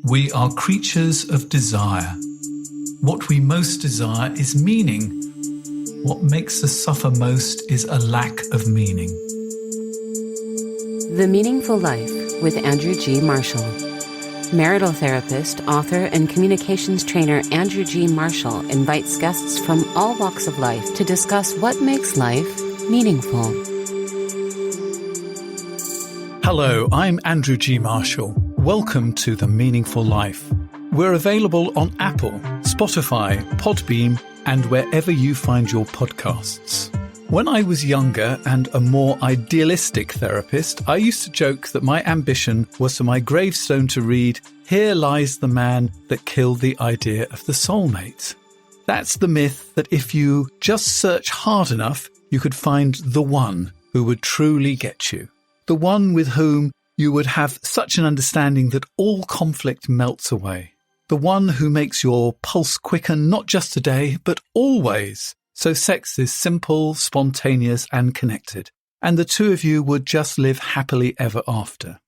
We are creatures of desire. What we most desire is meaning. What makes us suffer most is a lack of meaning. The Meaningful Life with Andrew G. Marshall. Marital therapist, author, and communications trainer Andrew G. Marshall invites guests from all walks of life to discuss what makes life meaningful. Hello, I'm Andrew G. Marshall. Welcome to The Meaningful Life. We're available on Apple, Spotify, Podbean, and wherever you find your podcasts. When I was younger and a more idealistic therapist, I used to joke that my ambition was for my gravestone to read, "Here lies the man that killed the idea of the soulmate." That's the myth that if you just search hard enough, you could find the one who would truly get you. The one with whom you would have such an understanding that all conflict melts away. The one who makes your pulse quicken not just today, but always. So sex is simple, spontaneous, and connected. And the two of you would just live happily ever after.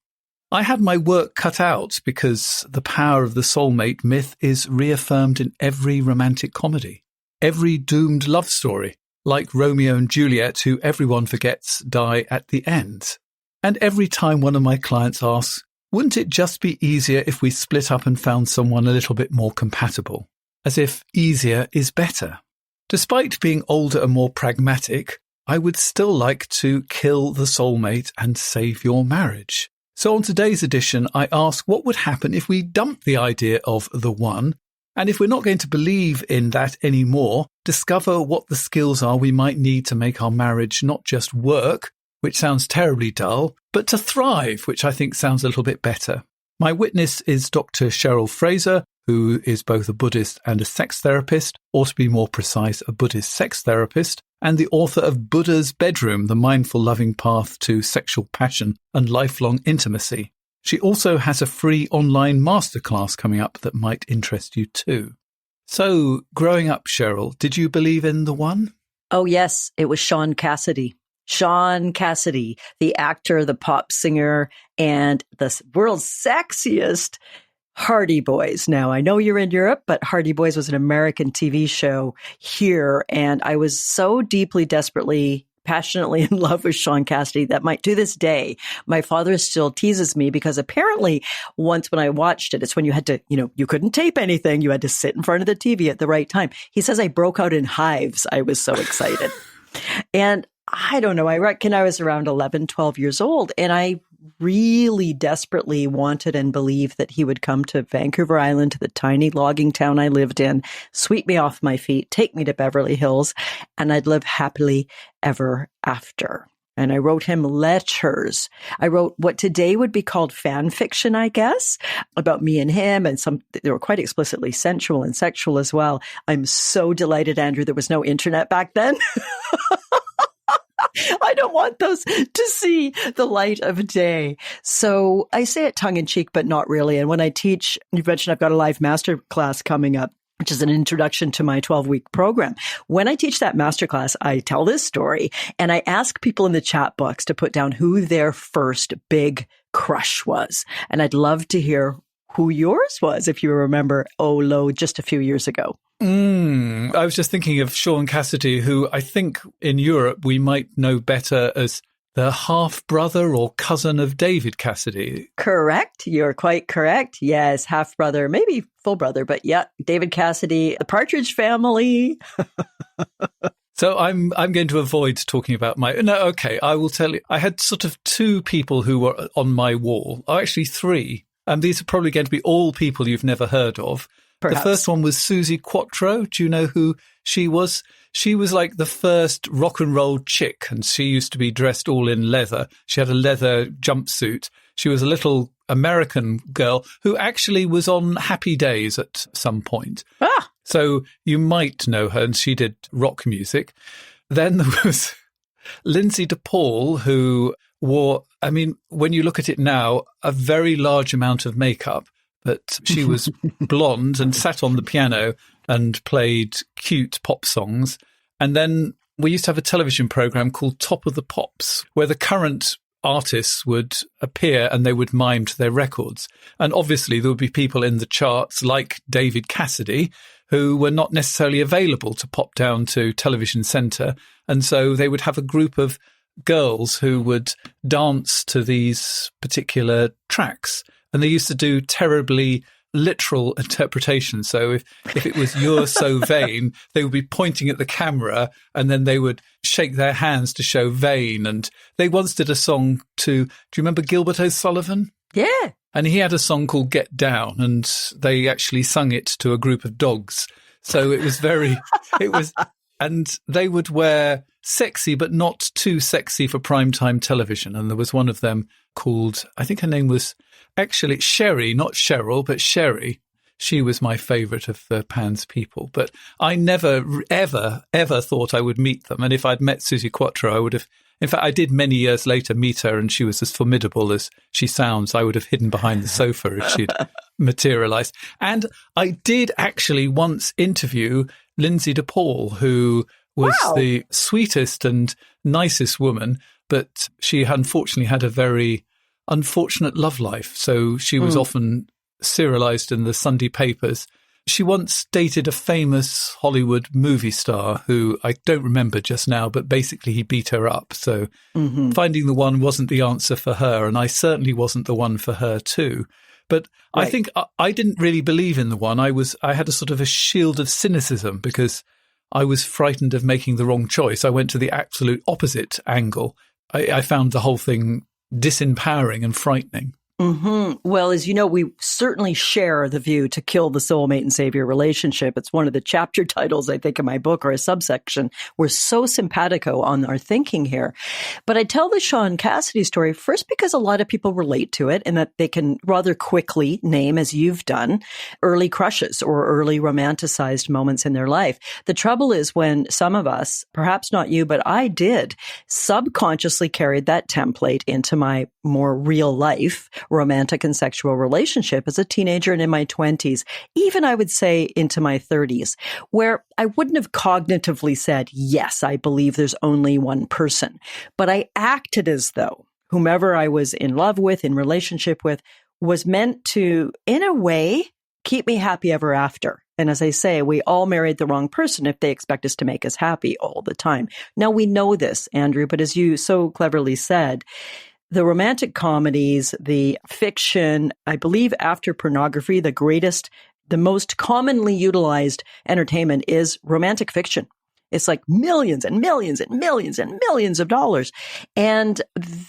I had my work cut out because the power of the soulmate myth is reaffirmed in every romantic comedy. Every doomed love story, like Romeo and Juliet, who everyone forgets die at the end. And every time one of my clients asks, wouldn't it just be easier if we split up and found someone a little bit more compatible? As if easier is better. Despite being older and more pragmatic, I would still like to kill the soulmate and save your marriage. So on today's edition, I ask what would happen if we dumped the idea of the one, and if we're not going to believe in that anymore, discover what the skills are we might need to make our marriage not just work, which sounds terribly dull, but to thrive, which I think sounds a little bit better. My witness is Dr. Cheryl Fraser, who is both a Buddhist and a sex therapist, or to be more precise, a Buddhist sex therapist, and the author of Buddha's Bedroom, The Mindful Loving Path to Sexual Passion and Lifelong Intimacy. She also has a free online masterclass coming up that might interest you too. So, growing up, Cheryl, did you believe in the one? Oh, yes. It was Sean Cassidy. Sean Cassidy, the actor, the pop singer, and the world's sexiest Hardy Boys. Now, I know you're in Europe, but Hardy Boys was an American TV show here, and I was so deeply, desperately, passionately in love with Sean Cassidy that to this day, my father still teases me because apparently once when I watched it, it's when you had to, you couldn't tape anything. You had to sit in front of the TV at the right time. He says I broke out in hives. I was so excited. And I don't know, I reckon I was around 11, 12 years old, and I really desperately wanted and believed that he would come to Vancouver Island, to the tiny logging town I lived in, sweep me off my feet, take me to Beverly Hills, and I'd live happily ever after. And I wrote him letters. I wrote what today would be called fan fiction, I guess, about me and him, and they were quite explicitly sensual and sexual as well. I'm so delighted, Andrew, there was no internet back then. I don't want those to see the light of day. So I say it tongue in cheek, but not really. And when I teach, you mentioned I've got a live master class coming up, which is an introduction to my 12-week program. When I teach that masterclass, I tell this story and I ask people in the chat box to put down who their first big crush was. And I'd love to hear who yours was, if you remember, just a few years ago. I was just thinking of Sean Cassidy, who I think in Europe we might know better as the half-brother or cousin of David Cassidy. Correct. You're quite correct. Yes, half-brother, maybe full brother, but yeah, David Cassidy, the Partridge Family. So I'm going to avoid talking about I will tell you. I had sort of two people who were on my wall, actually three. And these are probably going to be all people you've never heard of. Perhaps. The first one was Susie Quattro. Do you know who she was? She was like the first rock and roll chick, and she used to be dressed all in leather. She had a leather jumpsuit. She was a little American girl who actually was on Happy Days at some point. So you might know her, and she did rock music. Then there was Lindsay DePaul, who wore, when you look at it now, a very large amount of makeup, but she was blonde and sat on the piano and played cute pop songs. And then we used to have a television program called Top of the Pops, where the current artists would appear and they would mime to their records. And obviously there would be people in the charts like David Cassidy who were not necessarily available to pop down to Television Centre. And so they would have a group of girls who would dance to these particular tracks. And they used to do terribly literal interpretations. So if it was "You're So Vain," they would be pointing at the camera and then they would shake their hands to show vain. And they once did a song to, do you remember Gilbert O'Sullivan? Yeah. And he had a song called "Get Down," and they actually sung it to a group of dogs. So it was and they would wear sexy, but not too sexy for primetime television. And there was one of them called, I think her name was, actually Sherry, not Cheryl, but Sherry. She was my favourite of the Pan's people. But I never, ever, ever thought I would meet them. And if I'd met Suzi Quatro, I would have, in fact, I did many years later meet her, and she was as formidable as she sounds. I would have hidden behind the sofa if she'd materialised. And I did actually once interview Lindsay DePaul, who was the sweetest and nicest woman, but she unfortunately had a very unfortunate love life. So she was often serialized in the Sunday papers. She once dated a famous Hollywood movie star who I don't remember just now, but basically he beat her up. So finding the one wasn't the answer for her, and I certainly wasn't the one for her too. But I think I didn't really believe in the one. I had a sort of a shield of cynicism because I was frightened of making the wrong choice. I went to the absolute opposite angle. I found the whole thing disempowering and frightening. Well, as you know, we certainly share the view to kill the soulmate and savior relationship. It's one of the chapter titles, I think, in my book, or a subsection. We're so simpatico on our thinking here. But I tell the Sean Cassidy story first because a lot of people relate to it and that they can rather quickly name, as you've done, early crushes or early romanticized moments in their life. The trouble is when some of us, perhaps not you, but I did, subconsciously carried that template into my more real life romantic and sexual relationship as a teenager and in my 20s, even I would say into my 30s, where I wouldn't have cognitively said, yes, I believe there's only one person. But I acted as though whomever I was in love with, in relationship with, was meant to, in a way, keep me happy ever after. And as I say, we all married the wrong person if they expect us to make us happy all the time. Now, we know this, Andrew, but as you so cleverly said, the romantic comedies, the fiction, I believe after pornography, the most commonly utilized entertainment is romantic fiction. It's like millions and millions and millions and millions of dollars. And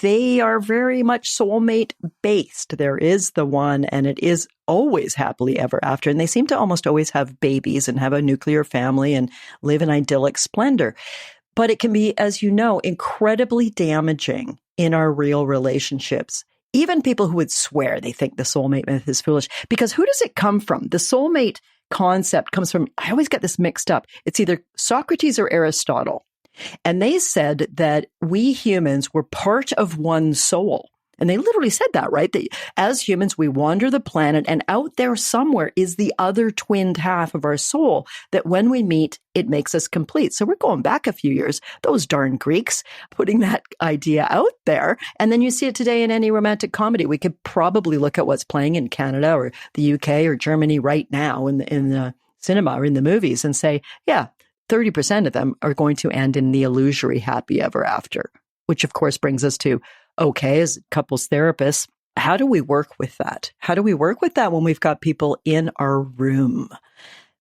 they are very much soulmate based. There is the one, and it is always happily ever after. And they seem to almost always have babies and have a nuclear family and live in idyllic splendor. But it can be, as you know, incredibly damaging in our real relationships. Even people who would swear they think the soulmate myth is foolish. Because who does it come from? The soulmate concept comes from, I always get this mixed up. It's either Socrates or Aristotle. And they said that we humans were part of one soul. And they literally said that, right? That as humans, we wander the planet, and out there somewhere is the other twinned half of our soul that when we meet, it makes us complete. So we're going back a few years, those darn Greeks putting that idea out there. And then you see it today in any romantic comedy. We could probably look at what's playing in Canada or the UK or Germany right now in the cinema or in the movies and say, yeah, 30% of them are going to end in the illusory happy ever after, which of course brings us to, okay, as couples therapists, how do we work with that? How do we work with that when we've got people in our room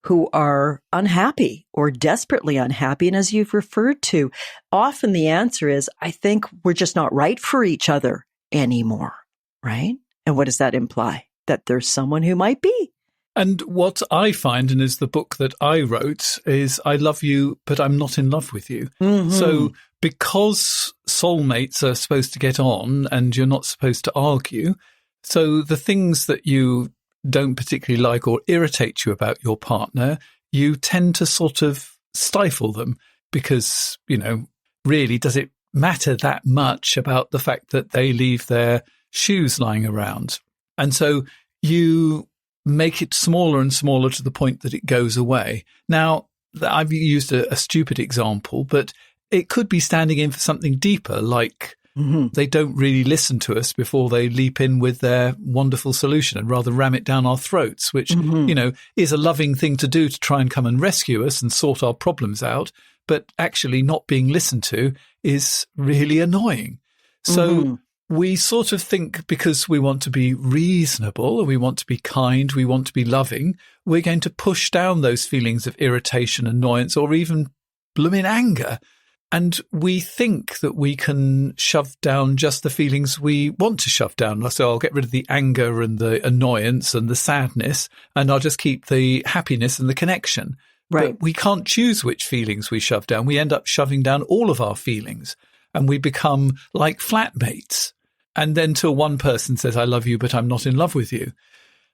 who are unhappy or desperately unhappy? And as you've referred to, often the answer is, I think we're just not right for each other anymore, right? And what does that imply? That there's someone who might be. And what I find, and is the book that I wrote, is I love you, but I'm not in love with you. So because soulmates are supposed to get on and you're not supposed to argue, so the things that you don't particularly like or irritate you about your partner, you tend to sort of stifle them because, you know, really, does it matter that much about the fact that they leave their shoes lying around? And so you make it smaller and smaller to the point that it goes away. Now, I've used a stupid example, but it could be standing in for something deeper, like They don't really listen to us before they leap in with their wonderful solution and rather ram it down our throats, which, is a loving thing to do to try and come and rescue us and sort our problems out. But actually not being listened to is really annoying. So we sort of think because we want to be reasonable, we want to be kind, we want to be loving, we're going to push down those feelings of irritation, annoyance, or even blooming anger. And we think that we can shove down just the feelings we want to shove down. So I'll get rid of the anger and the annoyance and the sadness, and I'll just keep the happiness and the connection. Right. But we can't choose which feelings we shove down. We end up shoving down all of our feelings, and we become like flatmates. And then till one person says, I love you, but I'm not in love with you.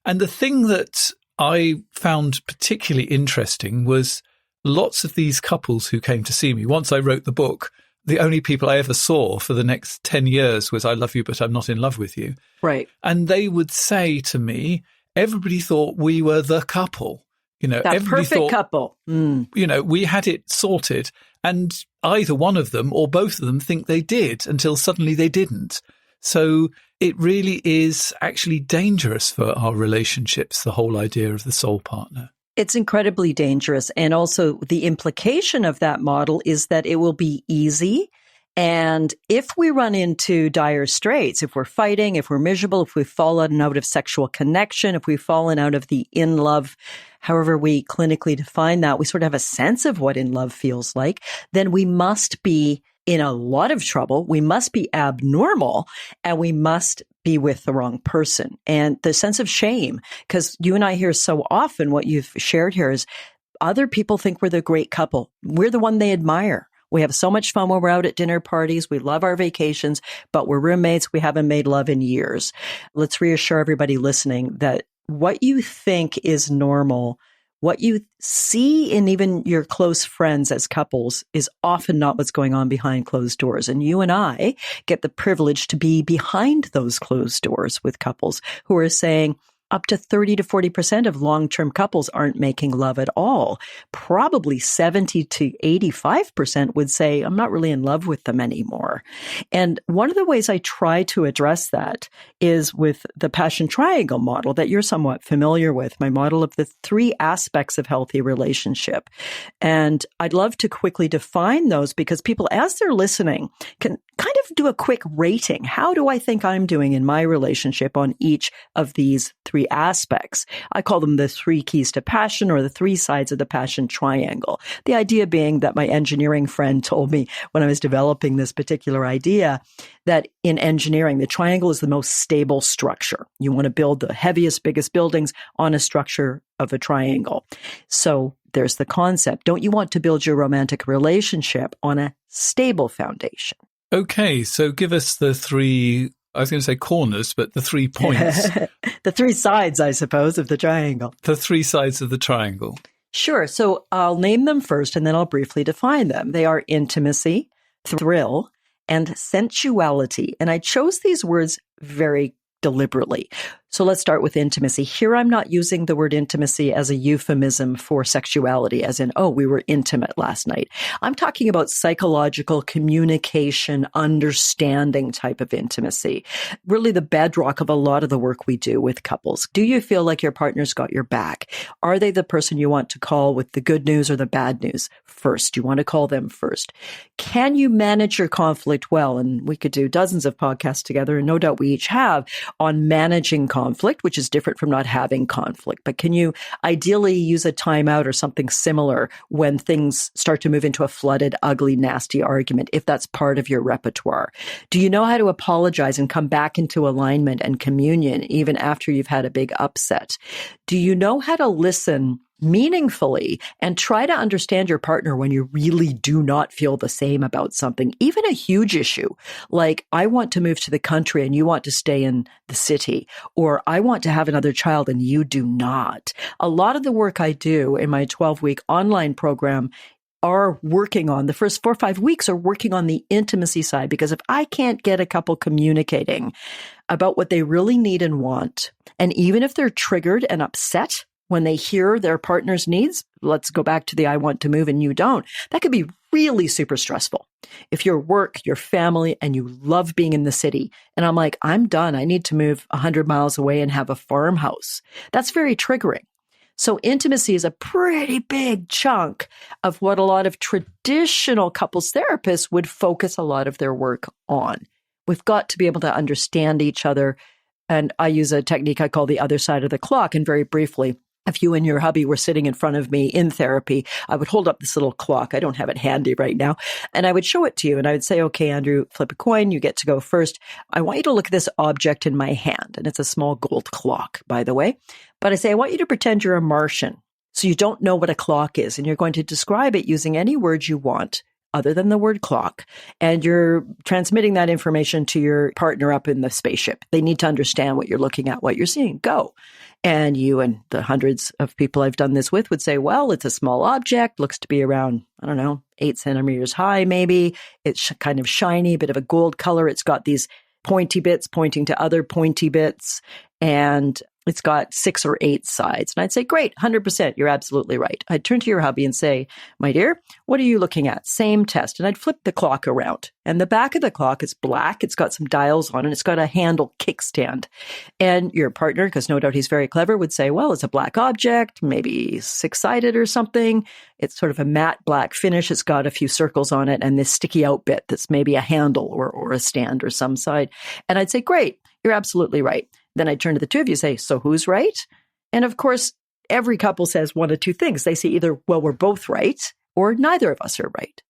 And the thing that I found particularly interesting was lots of these couples who came to see me. Once I wrote the book, the only people I ever saw for the next 10 years was, I love you, but I'm not in love with you. Right. And they would say to me, everybody thought we were the couple. That everybody perfect thought, couple. We had it sorted. And either one of them or both of them think they did until suddenly they didn't. So it really is actually dangerous for our relationships, the whole idea of the soul partner. It's incredibly dangerous. And also the implication of that model is that it will be easy. And if we run into dire straits, if we're fighting, if we're miserable, if we've fallen out of sexual connection, if we've fallen out of the in love, however we clinically define that, we sort of have a sense of what in love feels like, then we must be in a lot of trouble. We must be abnormal, and we must be with the wrong person. And the sense of shame, because you and I hear so often what you've shared here is other people think we're the great couple. We're the one they admire. We have so much fun when we're out at dinner parties. We love our vacations, but we're roommates. We haven't made love in years. Let's reassure everybody listening that what you think is normal, what you see in even your close friends as couples is often not what's going on behind closed doors. And you and I get the privilege to be behind those closed doors with couples who are saying, up to 30 to 40% of long-term couples aren't making love at all. Probably 70 to 85% would say, I'm not really in love with them anymore. And one of the ways I try to address that is with the passion triangle model that you're somewhat familiar with, my model of the 3 aspects of healthy relationship. And I'd love to quickly define those because people, as they're listening, can kind of do a quick rating. How do I think I'm doing in my relationship on each of these 3 aspects? I call them the 3 keys to passion, or the 3 sides of the passion triangle. The idea being that my engineering friend told me when I was developing this particular idea that in engineering, the triangle is the most stable structure. You want to build the heaviest, biggest buildings on a structure of a triangle. So there's the concept. Don't you want to build your romantic relationship on a stable foundation? Okay, so give us the 3, I was going to say corners, but the 3 points. The 3 sides, I suppose, of the triangle. The 3 sides of the triangle. Sure. So I'll name them first, and then I'll briefly define them. They are intimacy, thrill, and sensuality. And I chose these words very deliberately. So let's start with intimacy. Here, I'm not using the word intimacy as a euphemism for sexuality, as in, oh, we were intimate last night. I'm talking about psychological communication, understanding type of intimacy, really the bedrock of a lot of the work we do with couples. Do you feel like your partner's got your back? Are they the person you want to call with the good news or the bad news first? You want to call them first. Can you manage your conflict well? And we could do dozens of podcasts together, and no doubt we each have, on managing conflict, which is different from not having conflict. But can you ideally use a timeout or something similar when things start to move into a flooded, ugly, nasty argument, if that's part of your repertoire? Do you know how to apologize and come back into alignment and communion even after you've had a big upset? Do you know how to listen meaningfully and try to understand your partner when you really do not feel the same about something, even a huge issue, like I want to move to the country and you want to stay in the city, or I want to have another child and you do not. A lot of the work I do in my 12-week online program are working on, the first 4 or 5 weeks are working on the intimacy side, because if I can't get a couple communicating about what they really need and want, and even if they're triggered and upset when they hear their partner's needs, let's go back to the I want to move and you don't. That could be really super stressful. If your work, your family, and you love being in the city, and I'm like, I'm done. I need to move 100 miles away and have a farmhouse. That's very triggering. So intimacy is a pretty big chunk of what a lot of traditional couples therapists would focus a lot of their work on. We've got to be able to understand each other. And I use a technique I call the other side of the clock. And very briefly, if you and your hubby were sitting in front of me in therapy, I would hold up this little clock. I don't have it handy right now. And I would show it to you. And I would say, okay, Andrew, flip a coin. You get to go first. I want you to look at this object in my hand. And it's a small gold clock, by the way. But I say, I want you to pretend you're a Martian. So you don't know what a clock is. And you're going to describe it using any words you want other than the word clock. And you're transmitting that information to your partner up in the spaceship. They need to understand what you're looking at, what you're seeing. Go. And you and the hundreds of people I've done this with would say, well, it's a small object, looks to be around, 8 centimeters high, maybe. It's kind of shiny, bit of a gold color. It's got these pointy bits pointing to other pointy bits. And it's got 6 or 8 sides. And I'd say, great, 100%, you're absolutely right. I'd turn to your hubby and say, my dear, what are you looking at? Same test. And I'd flip the clock around. And the back of the clock is black. It's got some dials on it. It's got a handle kickstand. And your partner, because no doubt he's very clever, would say, well, it's a black object, maybe 6-sided or something. It's sort of a matte black finish. It's got a few circles on it and this sticky out bit that's maybe a handle or a stand or some side. And I'd say, great, you're absolutely right. Then I turn to the two of you and say, so who's right? And of course, every couple says one of two things. They say either, well, we're both right, or neither of us are right.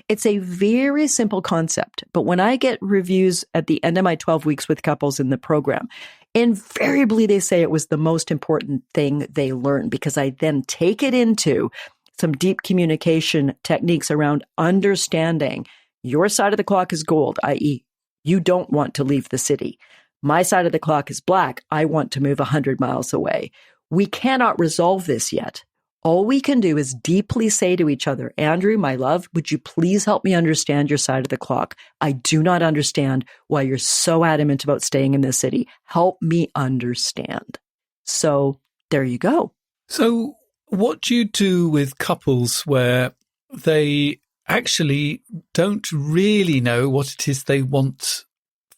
It's a very simple concept. But when I get reviews at the end of my 12 weeks with couples in the program, invariably they say it was the most important thing they learned, because I then take it into some deep communication techniques around understanding your side of the clock is gold, i.e., you don't want to leave the city. My side of the clock is black. I want to move 100 miles away. We cannot resolve this yet. All we can do is deeply say to each other, Andrew, my love, would you please help me understand your side of the clock? I do not understand why you're so adamant about staying in this city. Help me understand. So there you go. So what do you do with couples where they actually don't really know what it is they want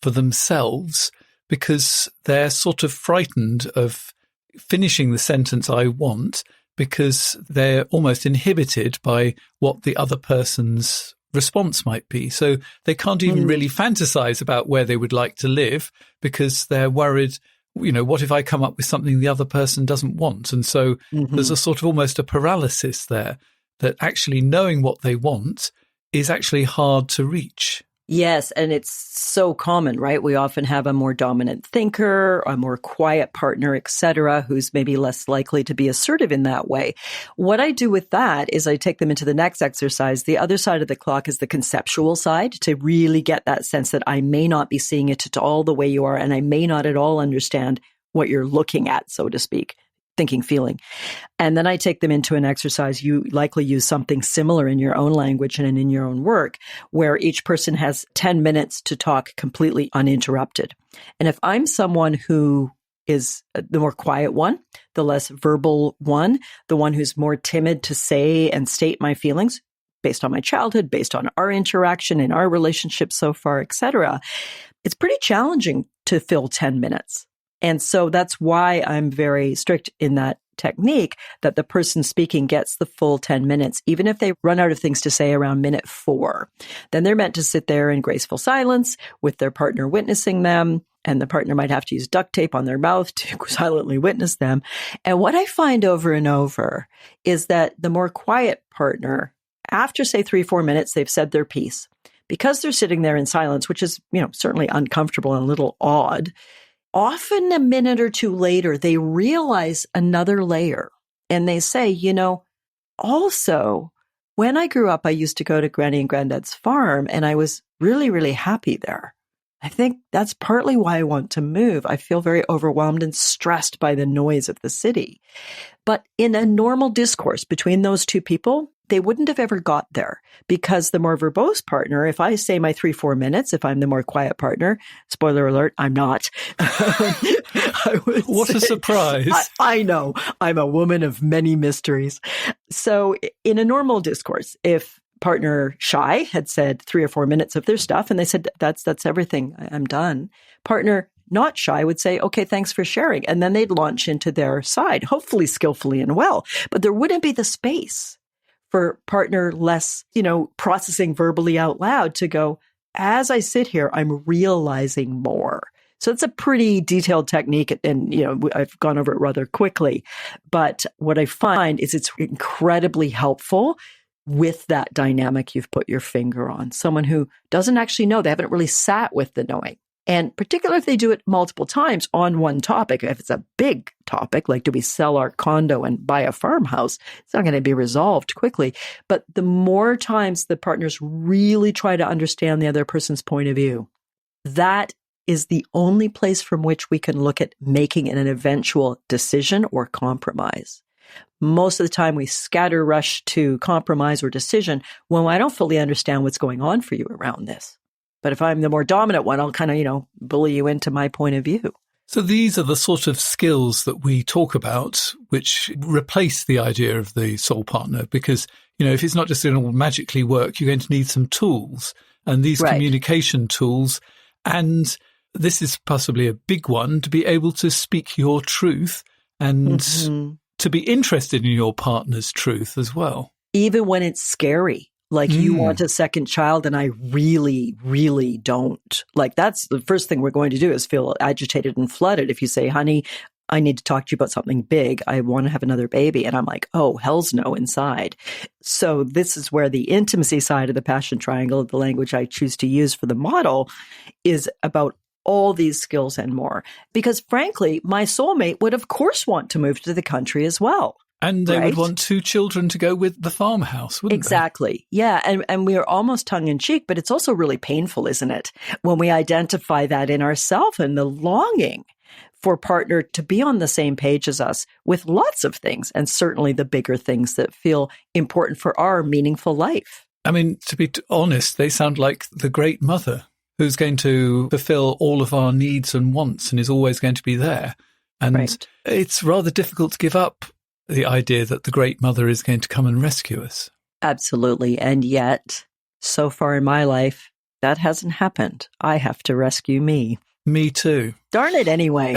for themselves, because they're sort of frightened of finishing the sentence I want, because they're almost inhibited by what the other person's response might be. So they can't even really fantasize about where they would like to live, because they're worried, what if I come up with something the other person doesn't want? And so there's a sort of almost a paralysis there, that actually knowing what they want is actually hard to reach. Yes, and it's so common, right? We often have a more dominant thinker, a more quiet partner, etc., who's maybe less likely to be assertive in that way. What I do with that is I take them into the next exercise. The other side of the clock is the conceptual side, to really get that sense that I may not be seeing it at all the way you are, and I may not at all understand what you're looking at, so to speak. Thinking, feeling. And then I take them into an exercise. You likely use something similar in your own language and in your own work, where each person has 10 minutes to talk completely uninterrupted. And if I'm someone who is the more quiet one, the less verbal one, the one who's more timid to say and state my feelings based on my childhood, based on our interaction in our relationship so far, etc., it's pretty challenging to fill 10 minutes. And so that's why I'm very strict in that technique, that the person speaking gets the full 10 minutes, even if they run out of things to say around minute 4. Then they're meant to sit there in graceful silence with their partner witnessing them, and the partner might have to use duct tape on their mouth to silently witness them. And what I find over and over is that the more quiet partner, after say 3-4 minutes, they've said their piece. Because they're sitting there in silence, which is, certainly uncomfortable and a little odd, often a minute or two later, they realize another layer, and they say, also, when I grew up, I used to go to Granny and Granddad's farm, and I was really, really happy there. I think that's partly why I want to move. I feel very overwhelmed and stressed by the noise of the city. But in a normal discourse between those two people, they wouldn't have ever got there, because the more verbose partner, if I say my 3-4 minutes, if I'm the more quiet partner, spoiler alert, I'm not. What a surprise. I know. I'm a woman of many mysteries. So in a normal discourse, if Partner shy had said 3 or 4 minutes of their stuff, and they said, that's everything. I'm done. Partner not shy would say, okay, thanks for sharing. And then they'd launch into their side, hopefully skillfully and well. But there wouldn't be the space for partner less, processing verbally out loud to go, as I sit here, I'm realizing more. So it's a pretty detailed technique, and I've gone over it rather quickly. But what I find is it's incredibly helpful with that dynamic you've put your finger on. Someone who doesn't actually know, they haven't really sat with the knowing. And particularly if they do it multiple times on one topic, if it's a big topic, like do we sell our condo and buy a farmhouse, it's not going to be resolved quickly. But the more times the partners really try to understand the other person's point of view, that is the only place from which we can look at making an eventual decision or compromise. Most of the time we scatter rush to compromise or decision when I don't fully understand what's going on for you around this. But if I'm the more dominant one, I'll kind of, bully you into my point of view. So these are the sort of skills that we talk about, which replace the idea of the soul partner. Because, if it's not just going to magically work, you're going to need some tools, and these communication tools. And this is possibly a big one, to be able to speak your truth and to be interested in your partner's truth as well. Even when it's scary. Like you want a second child and I really, really don't. Like that's the first thing we're going to do is feel agitated and flooded. If you say, honey, I need to talk to you about something big. I want to have another baby. And I'm like, oh, hell's no inside. So this is where the intimacy side of the passion triangle, the language I choose to use for the model, is about all these skills and more. Because frankly, my soulmate would of course want to move to the country as well. And they would want 2 children to go with the farmhouse, wouldn't they? Exactly. Yeah. And we are almost tongue in cheek, but it's also really painful, isn't it? When we identify that in ourselves and the longing for partner to be on the same page as us with lots of things, and certainly the bigger things that feel important for our meaningful life. I mean, to be honest, they sound like the great mother who's going to fulfill all of our needs and wants and is always going to be there. And it's rather difficult to give up the idea that the great mother is going to come and rescue us. Absolutely. And yet, so far in my life, that hasn't happened. I have to rescue me. Me too. Darn it anyway.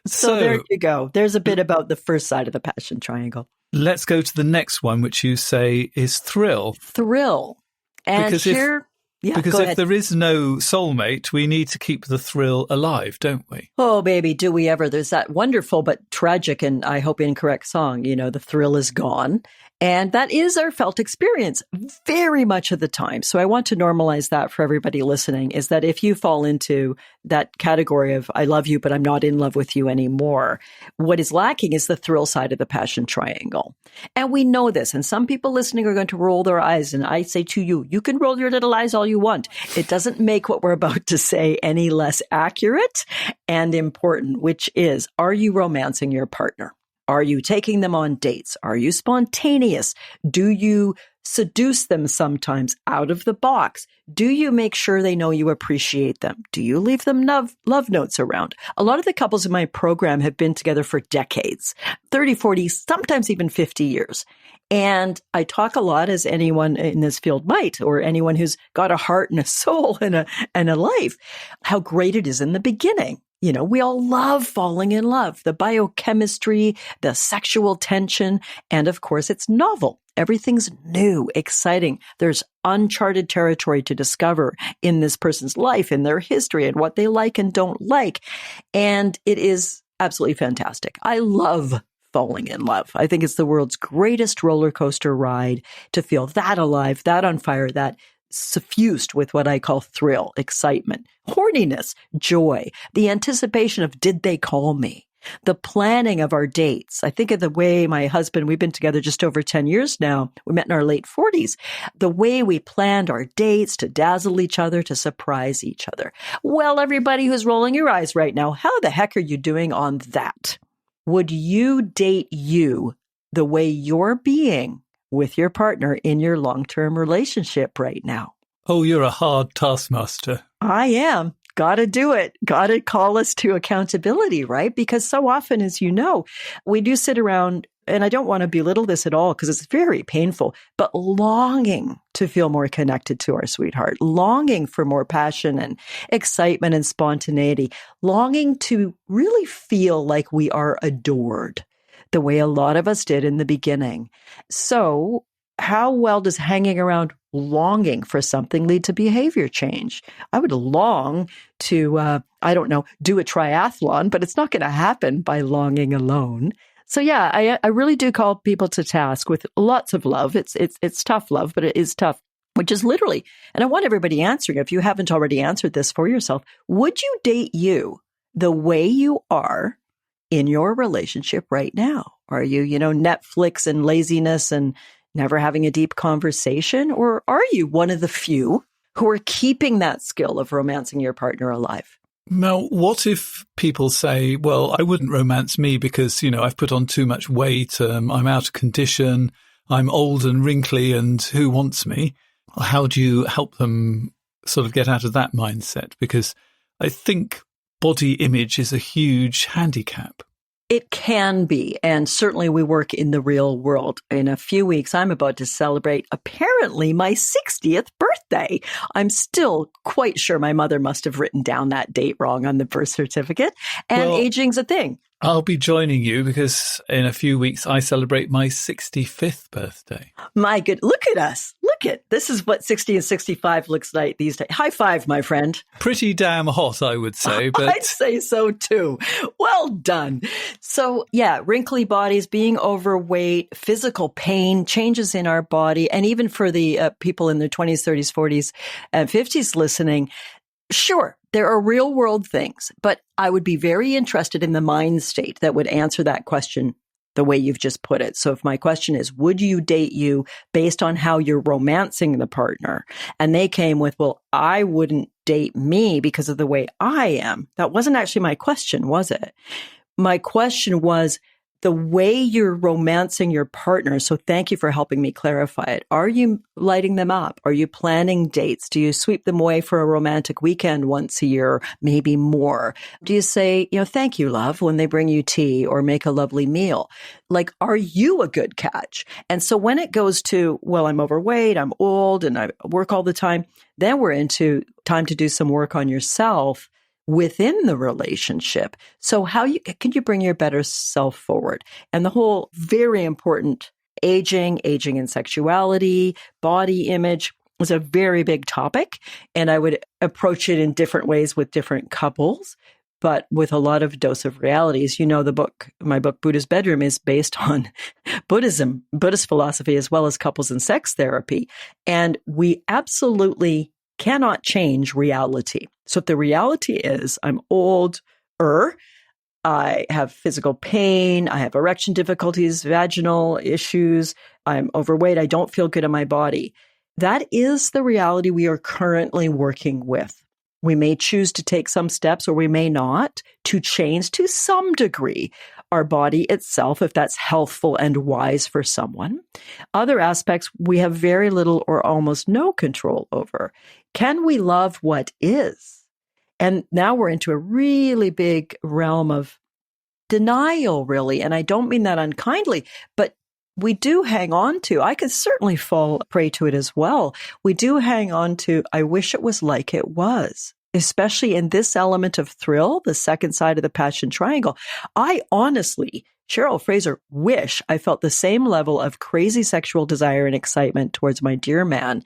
So there you go. There's a bit about the first side of the passion triangle. Let's go to the next one, which you say is thrill. Thrill. And because if there is no soulmate, we need to keep the thrill alive, don't we? Oh, baby, do we ever. There's that wonderful but tragic and I hope incorrect song, the thrill is gone. And that is our felt experience very much of the time. So I want to normalize that for everybody listening, is that if you fall into that category of I love you, but I'm not in love with you anymore, what is lacking is the thrill side of the passion triangle. And we know this. And some people listening are going to roll their eyes. And I say to you, you can roll your little eyes all you want. It doesn't make what we're about to say any less accurate and important, which is, are you romancing your partner? Are you taking them on dates? Are you spontaneous? Do you seduce them sometimes out of the box? Do you make sure they know you appreciate them? Do you leave them love notes around? A lot of the couples in my program have been together for decades, 30, 40, sometimes even 50 years. And I talk a lot, as anyone in this field might, or anyone who's got a heart and a soul and a life, how great it is in the beginning. We all love falling in love, the biochemistry, the sexual tension, and of course, it's novel. Everything's new, exciting. There's uncharted territory to discover in this person's life, in their history, and what they like and don't like. And it is absolutely fantastic. I love falling in love. I think it's the world's greatest roller coaster ride to feel that alive, that on fire, that suffused with what I call thrill, excitement, horniness, joy, the anticipation of did they call me, the planning of our dates. I think of the way my husband, we've been together just over 10 years now. We met in our late 40s. The way we planned our dates to dazzle each other, to surprise each other. Well, everybody who's rolling your eyes right now, how the heck are you doing on that? Would you date you the way you're being with your partner in your long-term relationship right now? Oh, you're a hard taskmaster. I am. Got to do it. Got to call us to accountability, right? Because so often, as you know, we do sit around and I don't want to belittle this at all because it's very painful, but longing to feel more connected to our sweetheart, longing for more passion and excitement and spontaneity, longing to really feel like we are adored the way a lot of us did in the beginning. So how well does hanging around longing for something lead to behavior change? I would long to, do a triathlon, but it's not going to happen by longing alone. So yeah, I really do call people to task with lots of love. It's tough love, but it is tough, which is literally, and I want everybody answering, if you haven't already answered this for yourself, would you date you the way you are in your relationship right now? Are you, Netflix and laziness and never having a deep conversation? Or are you one of the few who are keeping that skill of romancing your partner alive? Now, what if people say, well, I wouldn't romance me because, I've put on too much weight, I'm out of condition, I'm old and wrinkly, and who wants me? How do you help them sort of get out of that mindset? Because I think body image is a huge handicap. It can be, and certainly we work in the real world. In a few weeks, I'm about to celebrate, apparently, my 60th birthday. I'm still quite sure my mother must have written down that date wrong on the birth certificate, and aging's a thing. I'll be joining you because in a few weeks, I celebrate my 65th birthday. My good, look at us. This is what 60 and 65 looks like these days. High five, my friend. Pretty damn hot, I would say. But I'd say so too. Well done. So yeah, wrinkly bodies, being overweight, physical pain, changes in our body. And even for the people in their 20s, 30s, 40s, and 50s listening, sure, there are real world things, but I would be very interested in the mind state that would answer that question the way you've just put it. So if my question is, would you date you based on how you're romancing the partner? And they came with, well, I wouldn't date me because of the way I am. That wasn't actually my question, was it? My question was the way you're romancing your partner. So thank you for helping me clarify it. Are you lighting them up? Are you planning dates? Do you sweep them away for a romantic weekend once a year, maybe more? Do you say, thank you, love, when they bring you tea or make a lovely meal? Like, are you a good catch? And so when it goes to, well, I'm overweight, I'm old, and I work all the time, then we're into time to do some work on yourself within the relationship. So how can you bring your better self forward? And the whole very important aging and sexuality, body image is a very big topic. And I would approach it in different ways with different couples, but with a lot of dose of realities. My book, Buddha's Bedroom, is based on Buddhism, Buddhist philosophy, as well as couples and sex therapy. And we absolutely cannot change reality. So if the reality is I'm older, I have physical pain, I have erection difficulties, vaginal issues, I'm overweight, I don't feel good in my body. That is the reality we are currently working with. We may choose to take some steps, or we may not, to change to some degree our body itself, if that's healthful and wise for someone. Other aspects we have very little or almost no control over. Can we love what is? And now we're into a really big realm of denial, really. And I don't mean that unkindly, but we do hang on to, I could certainly fall prey to it as well. We do hang on to, I wish it was like it was, especially in this element of thrill, the second side of the passion triangle. I honestly, Cheryl Fraser, wish I felt the same level of crazy sexual desire and excitement towards my dear man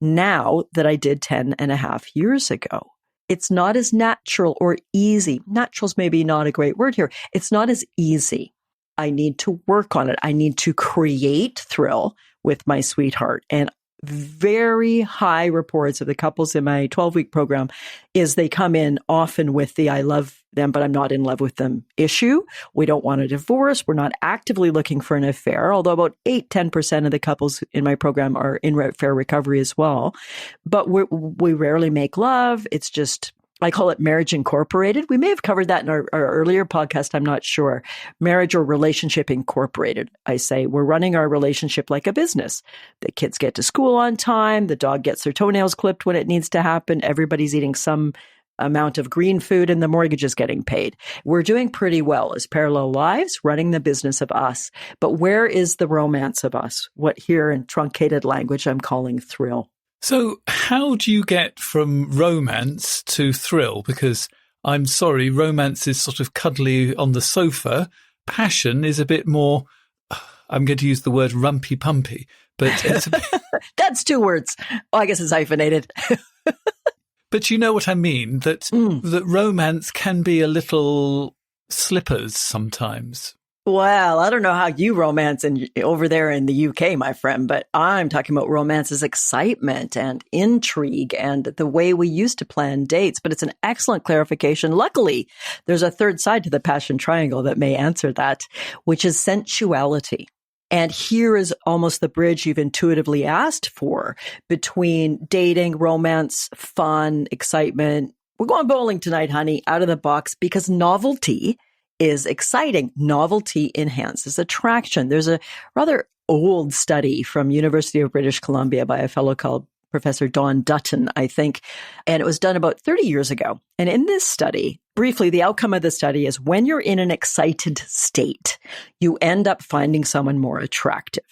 now that I did 10 and a half years ago. It's not as natural or easy. Natural's maybe not a great word here. It's not as easy. I need to work on it. I need to create thrill with my sweetheart. And very high reports of the couples in my 12-week program is they come in often with the I love them, but I'm not in love with them issue. We don't want a divorce. We're not actively looking for an affair, although about 8-10% of the couples in my program are in affair recovery as well. But we rarely make love. It's just, I call it marriage incorporated. We may have covered that in our earlier podcast. I'm not sure. Marriage or relationship incorporated. I say we're running our relationship like a business. The kids get to school on time. The dog gets their toenails clipped when it needs to happen. Everybody's eating some amount of green food and the mortgage is getting paid. We're doing pretty well as parallel lives, running the business of us. But where is the romance of us? What here in truncated language I'm calling thrill. So how do you get from romance to thrill? Because I'm sorry, romance is sort of cuddly on the sofa. Passion is a bit more, I'm going to use the word rumpy-pumpy, but it's a bit... That's 2 words. Oh, I guess it's hyphenated. But you know what I mean, that romance can be a little slippers sometimes. Well, I don't know how you romance over there in the UK, my friend, but I'm talking about romance as excitement and intrigue and the way we used to plan dates. But it's an excellent clarification. Luckily, there's a third side to the passion triangle that may answer that, which is sensuality. And here is almost the bridge you've intuitively asked for between dating, romance, fun, excitement. We're going bowling tonight, honey, out of the box, because novelty is exciting. Novelty enhances attraction. There's a rather old study from University of British Columbia by a fellow called Professor Don Dutton, I think, and it was done about 30 years ago. And in this study, briefly, the outcome of the study is when you're in an excited state, you end up finding someone more attractive.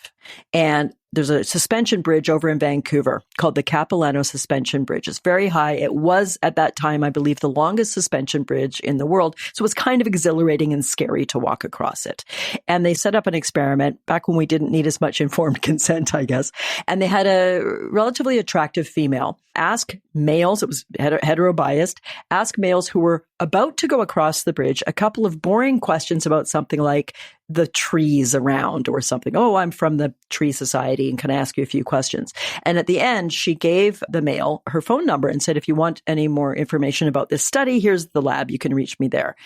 And there's a suspension bridge over in Vancouver called the Capilano Suspension Bridge. It's very high. It was, at that time, I believe, the longest suspension bridge in the world. So it was kind of exhilarating and scary to walk across it. And they set up an experiment back when we didn't need as much informed consent, I guess. And they had a relatively attractive female ask males, it was hetero-biased, ask males who were about to go across the bridge a couple of boring questions about something like the trees around or something. Oh, I'm from the Tree Society and can I ask you a few questions? And at the end, she gave the male her phone number and said, if you want any more information about this study, here's the lab. You can reach me there.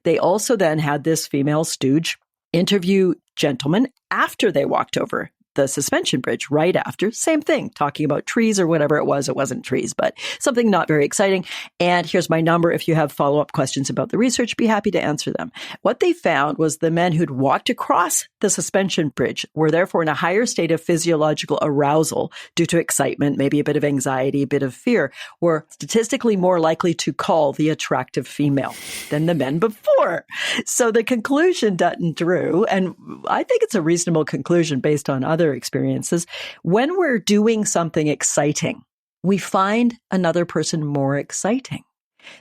They also then had this female stooge interview gentlemen after they walked over the suspension bridge, right after, same thing, talking about trees or whatever it was. It wasn't trees, but something not very exciting. And here's my number. If you have follow-up questions about the research, be happy to answer them. What they found was the men who'd walked across the suspension bridge were therefore in a higher state of physiological arousal due to excitement, maybe a bit of anxiety, a bit of fear, were statistically more likely to call the attractive female than the men before. So the conclusion Dutton drew, and I think it's a reasonable conclusion based on other experiences, when we're doing something exciting, we find another person more exciting.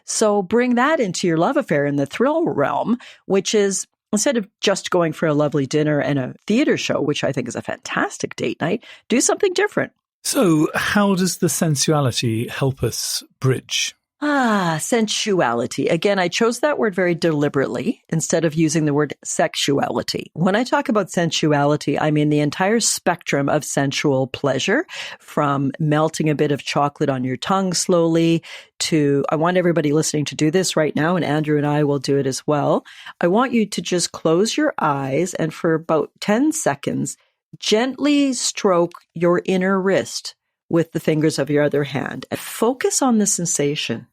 So bring that into your love affair in the thrill realm, which is instead of just going for a lovely dinner and a theater show, which I think is a fantastic date night, do something different. So how does the sensuality help us bridge? Sensuality. Again, I chose that word very deliberately instead of using the word sexuality. When I talk about sensuality, I mean the entire spectrum of sensual pleasure, from melting a bit of chocolate on your tongue slowly to, I want everybody listening to do this right now, and Andrew and I will do it as well. I want you to just close your eyes and for about 10 seconds, gently stroke your inner wrist with the fingers of your other hand and focus on the sensation.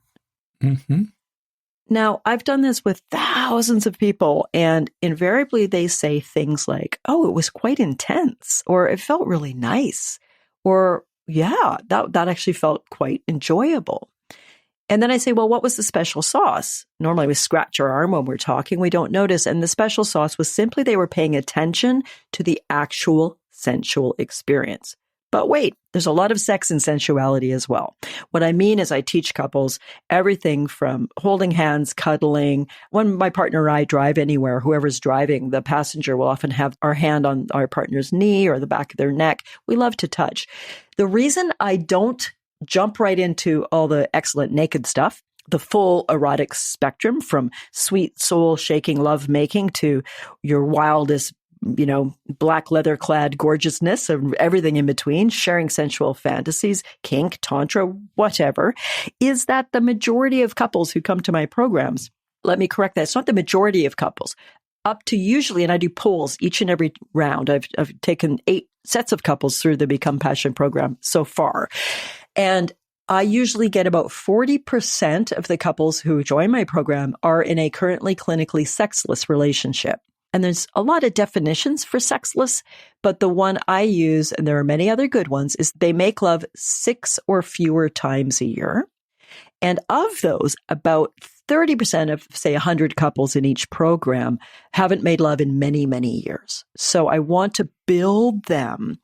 Mm-hmm. Now, I've done this with thousands of people, and invariably they say things like, oh, it was quite intense, or it felt really nice, or yeah, that actually felt quite enjoyable. And then I say, well, what was the special sauce? Normally we scratch our arm when we're talking, we don't notice. And the special sauce was simply they were paying attention to the actual sensual experience. But wait, there's a lot of sex and sensuality as well. What I mean is I teach couples everything from holding hands, cuddling. When my partner or I drive anywhere, whoever's driving, the passenger will often have our hand on our partner's knee or the back of their neck. We love to touch. The reason I don't jump right into all the excellent naked stuff, the full erotic spectrum from sweet soul shaking love making to your wildest black leather clad gorgeousness and everything in between, sharing sensual fantasies, kink, tantra, whatever, is that the majority of couples who come to my programs, let me correct that, it's not the majority of couples, up to usually, and I do polls each and every round. I've taken 8 sets of couples through the Become Passion program so far. And I usually get about 40% of the couples who join my program are in a currently clinically sexless relationship. And there's a lot of definitions for sexless, but the one I use, and there are many other good ones, is they make love 6 or fewer times a year. And of those, about 30% of, say, 100 couples in each program haven't made love in many, many years. So I want to build them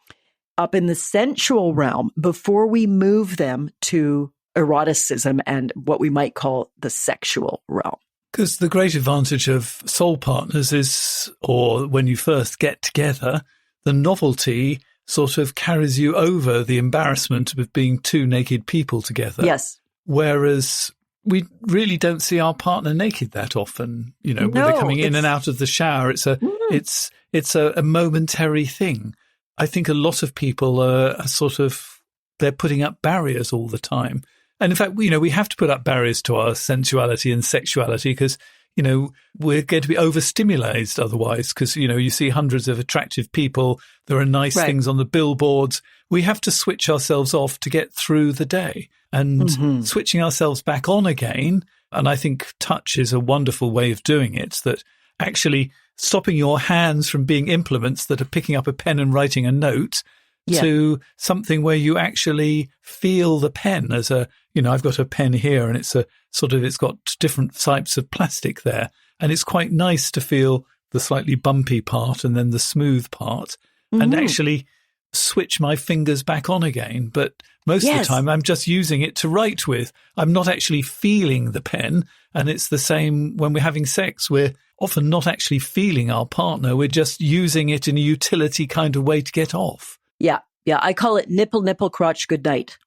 up in the sensual realm before we move them to eroticism and what we might call the sexual realm. Because the great advantage of soul partners is, or when you first get together, the novelty sort of carries you over the embarrassment of being two naked people together. Yes. Whereas we really don't see our partner naked that often. You know, when they're coming in and out of the shower, it's a momentary thing. I think a lot of people are sort of, they're putting up barriers all the time. And in fact, you know, we have to put up barriers to our sensuality and sexuality because, you know, we're going to be overstimulated otherwise because, you know, you see hundreds of attractive people. There are nice things on the billboards. We have to switch ourselves off to get through the day and switching ourselves back on again. And I think touch is a wonderful way of doing it, that actually stopping your hands from being implements that are picking up a pen and writing a note to something where you actually feel the pen as a, you know, I've got a pen here and it's a sort of, it's got different types of plastic there. And it's quite nice to feel the slightly bumpy part and then the smooth part and actually switch my fingers back on again. But most of the time I'm just using it to write with. I'm not actually feeling the pen. And it's the same when we're having sex. We're often not actually feeling our partner. We're just using it in a utility kind of way to get off. Yeah. Yeah. I call it nipple, nipple, crotch, good night.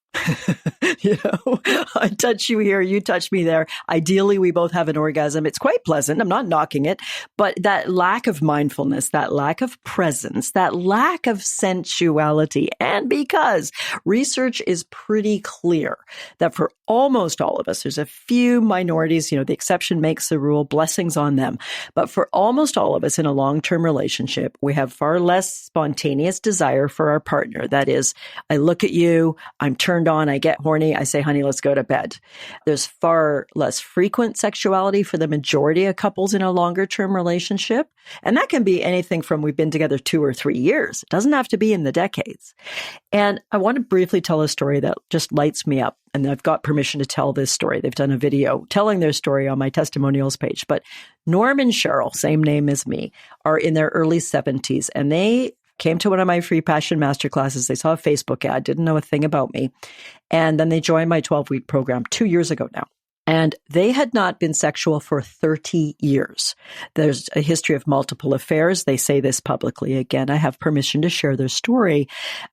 You know, I touch you here, you touch me there. Ideally, we both have an orgasm. It's quite pleasant. I'm not knocking it, but that lack of mindfulness, that lack of presence, that lack of sensuality, and because research is pretty clear that for almost all of us, there's a few minorities, you know, the exception makes the rule, blessings on them. But for almost all of us in a long-term relationship, we have far less spontaneous desire for our partner. That is, I look at you, I'm turned on, I get horny, I say, honey, let's go to bed. There's far less frequent sexuality for the majority of couples in a longer term relationship. And that can be anything from we've been together 2 or 3 years. It doesn't have to be in the decades. And I want to briefly tell a story that just lights me up. And I've got permission to tell this story. They've done a video telling their story on my testimonials page. But Norm and Cheryl, same name as me, are in their early 70s. And they came to one of my free passion masterclasses. They saw a Facebook ad, didn't know a thing about me. And then they joined my 12-week program 2 years ago now. And they had not been sexual for 30 years. There's a history of multiple affairs. They say this publicly. Again, I have permission to share their story.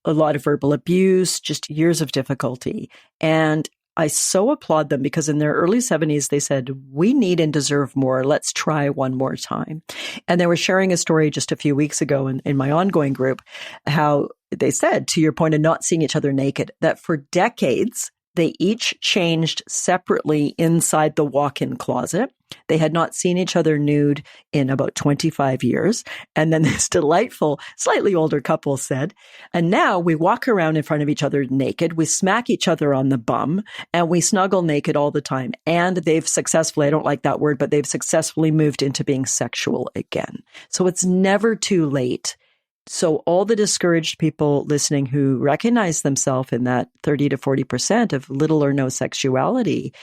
A lot of verbal abuse, just years of difficulty. And I so applaud them because in their early 70s, they said, we need and deserve more. Let's try one more time. And they were sharing a story just a few weeks ago in my ongoing group, how they said, to your point of not seeing each other naked, that for decades, they each changed separately inside the walk-in closet. They had not seen each other nude in about 25 years. And then this delightful, slightly older couple said, and now we walk around in front of each other naked. We smack each other on the bum and we snuggle naked all the time. And they've successfully, I don't like that word, but they've successfully moved into being sexual again. So it's never too late. So all the discouraged people listening who recognize themselves in that 30 to 40% of little or no sexuality,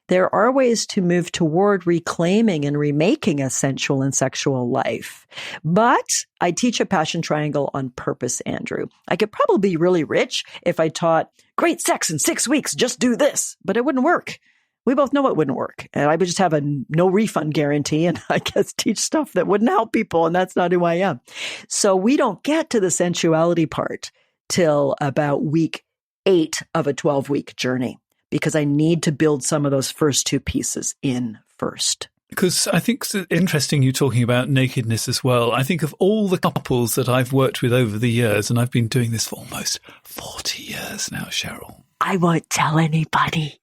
there are ways to move toward reclaiming and remaking a sensual and sexual life. But I teach a passion triangle on purpose, Andrew. I could probably be really rich if I taught great sex in 6 weeks, just do this, but it wouldn't work. We both know it wouldn't work. And I would just have a no refund guarantee and I guess teach stuff that wouldn't help people. And that's not who I am. So we don't get to the sensuality part till about week 8 of a 12-week journey because I need to build some of those first 2 pieces in first. Because I think it's interesting you talking about nakedness as well. I think of all the couples that I've worked with over the years, and I've been doing this for almost 40 years now, Cheryl. I won't tell anybody.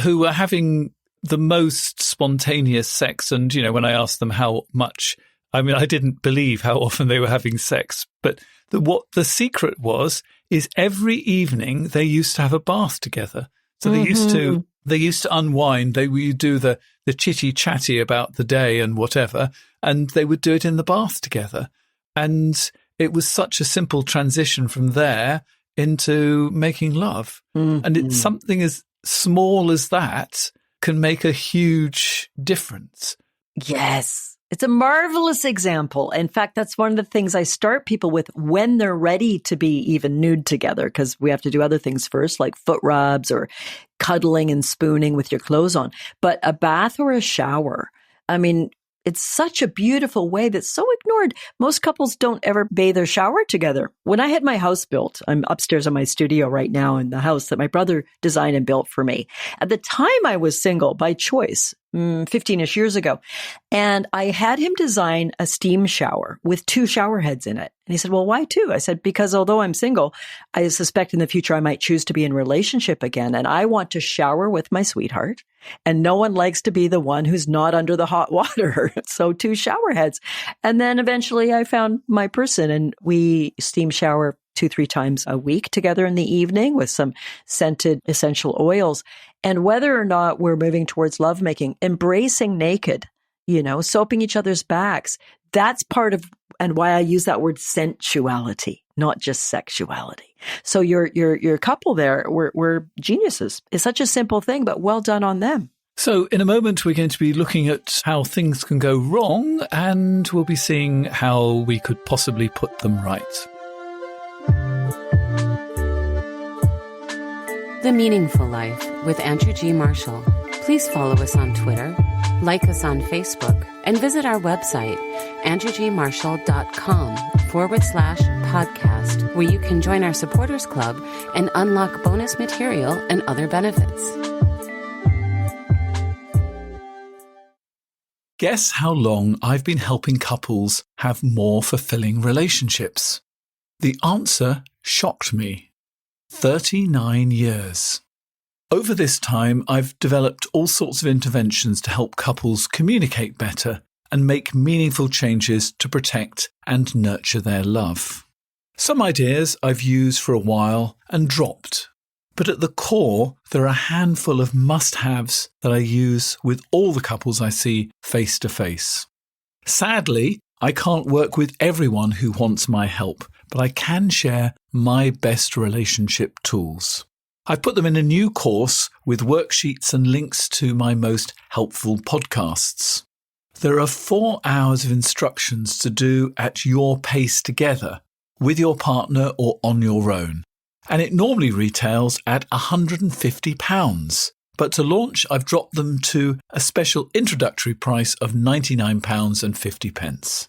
Who are having the most spontaneous sex. And, you know, when I asked them how much, I mean, I didn't believe how often they were having sex. But what the secret was, is every evening they used to have a bath together. So they used to unwind. They would do the chitty chatty about the day and whatever, and they would do it in the bath together. And it was such a simple transition from there into making love. And it's something as small as that can make a huge difference. Yes. It's a marvelous example. In fact, that's one of the things I start people with when they're ready to be even nude together, because we have to do other things first, like foot rubs or cuddling and spooning with your clothes on. But a bath or a shower, I mean, it's such a beautiful way that's so ignored. Most couples don't ever bathe or shower together. When I had my house built, I'm upstairs in my studio right now in the house that my brother designed and built for me. At the time, I was single by choice, 15-ish years ago. And I had him design a steam shower with 2 shower heads in it. And he said, well, why 2? I said, because although I'm single, I suspect in the future I might choose to be in a relationship again. And I want to shower with my sweetheart. And no one likes to be the one who's not under the hot water. So 2 shower heads. And then eventually I found my person, and we steam shower 2-3 times a week together in the evening with some scented essential oils. And whether or not we're moving towards lovemaking, embracing naked, soaping each other's backs, that's part of, and why I use that word sensuality, not just sexuality. So your couple there, we're geniuses. It's such a simple thing, but well done on them. So in a moment, we're going to be looking at how things can go wrong, and we'll be seeing how we could possibly put them right. The Meaningful Life with Andrew G. Marshall. Please follow us on Twitter, like us on Facebook, and visit our website, andrewgmarshall.com/podcast, where you can join our supporters club and unlock bonus material and other benefits. Guess how long I've been helping couples have more fulfilling relationships? The answer shocked me. 39 years. Over this time, I've developed all sorts of interventions to help couples communicate better and make meaningful changes to protect and nurture their love. Some ideas I've used for a while and dropped, but at the core, there are a handful of must-haves that I use with all the couples I see face to face. Sadly, I can't work with everyone who wants my help, but I can share my best relationship tools. I've put them in a new course with worksheets and links to my most helpful podcasts. There are 4 hours of instructions to do at your pace together, with your partner or on your own. And it normally retails at £150. But to launch, I've dropped them to a special introductory price of £99.50.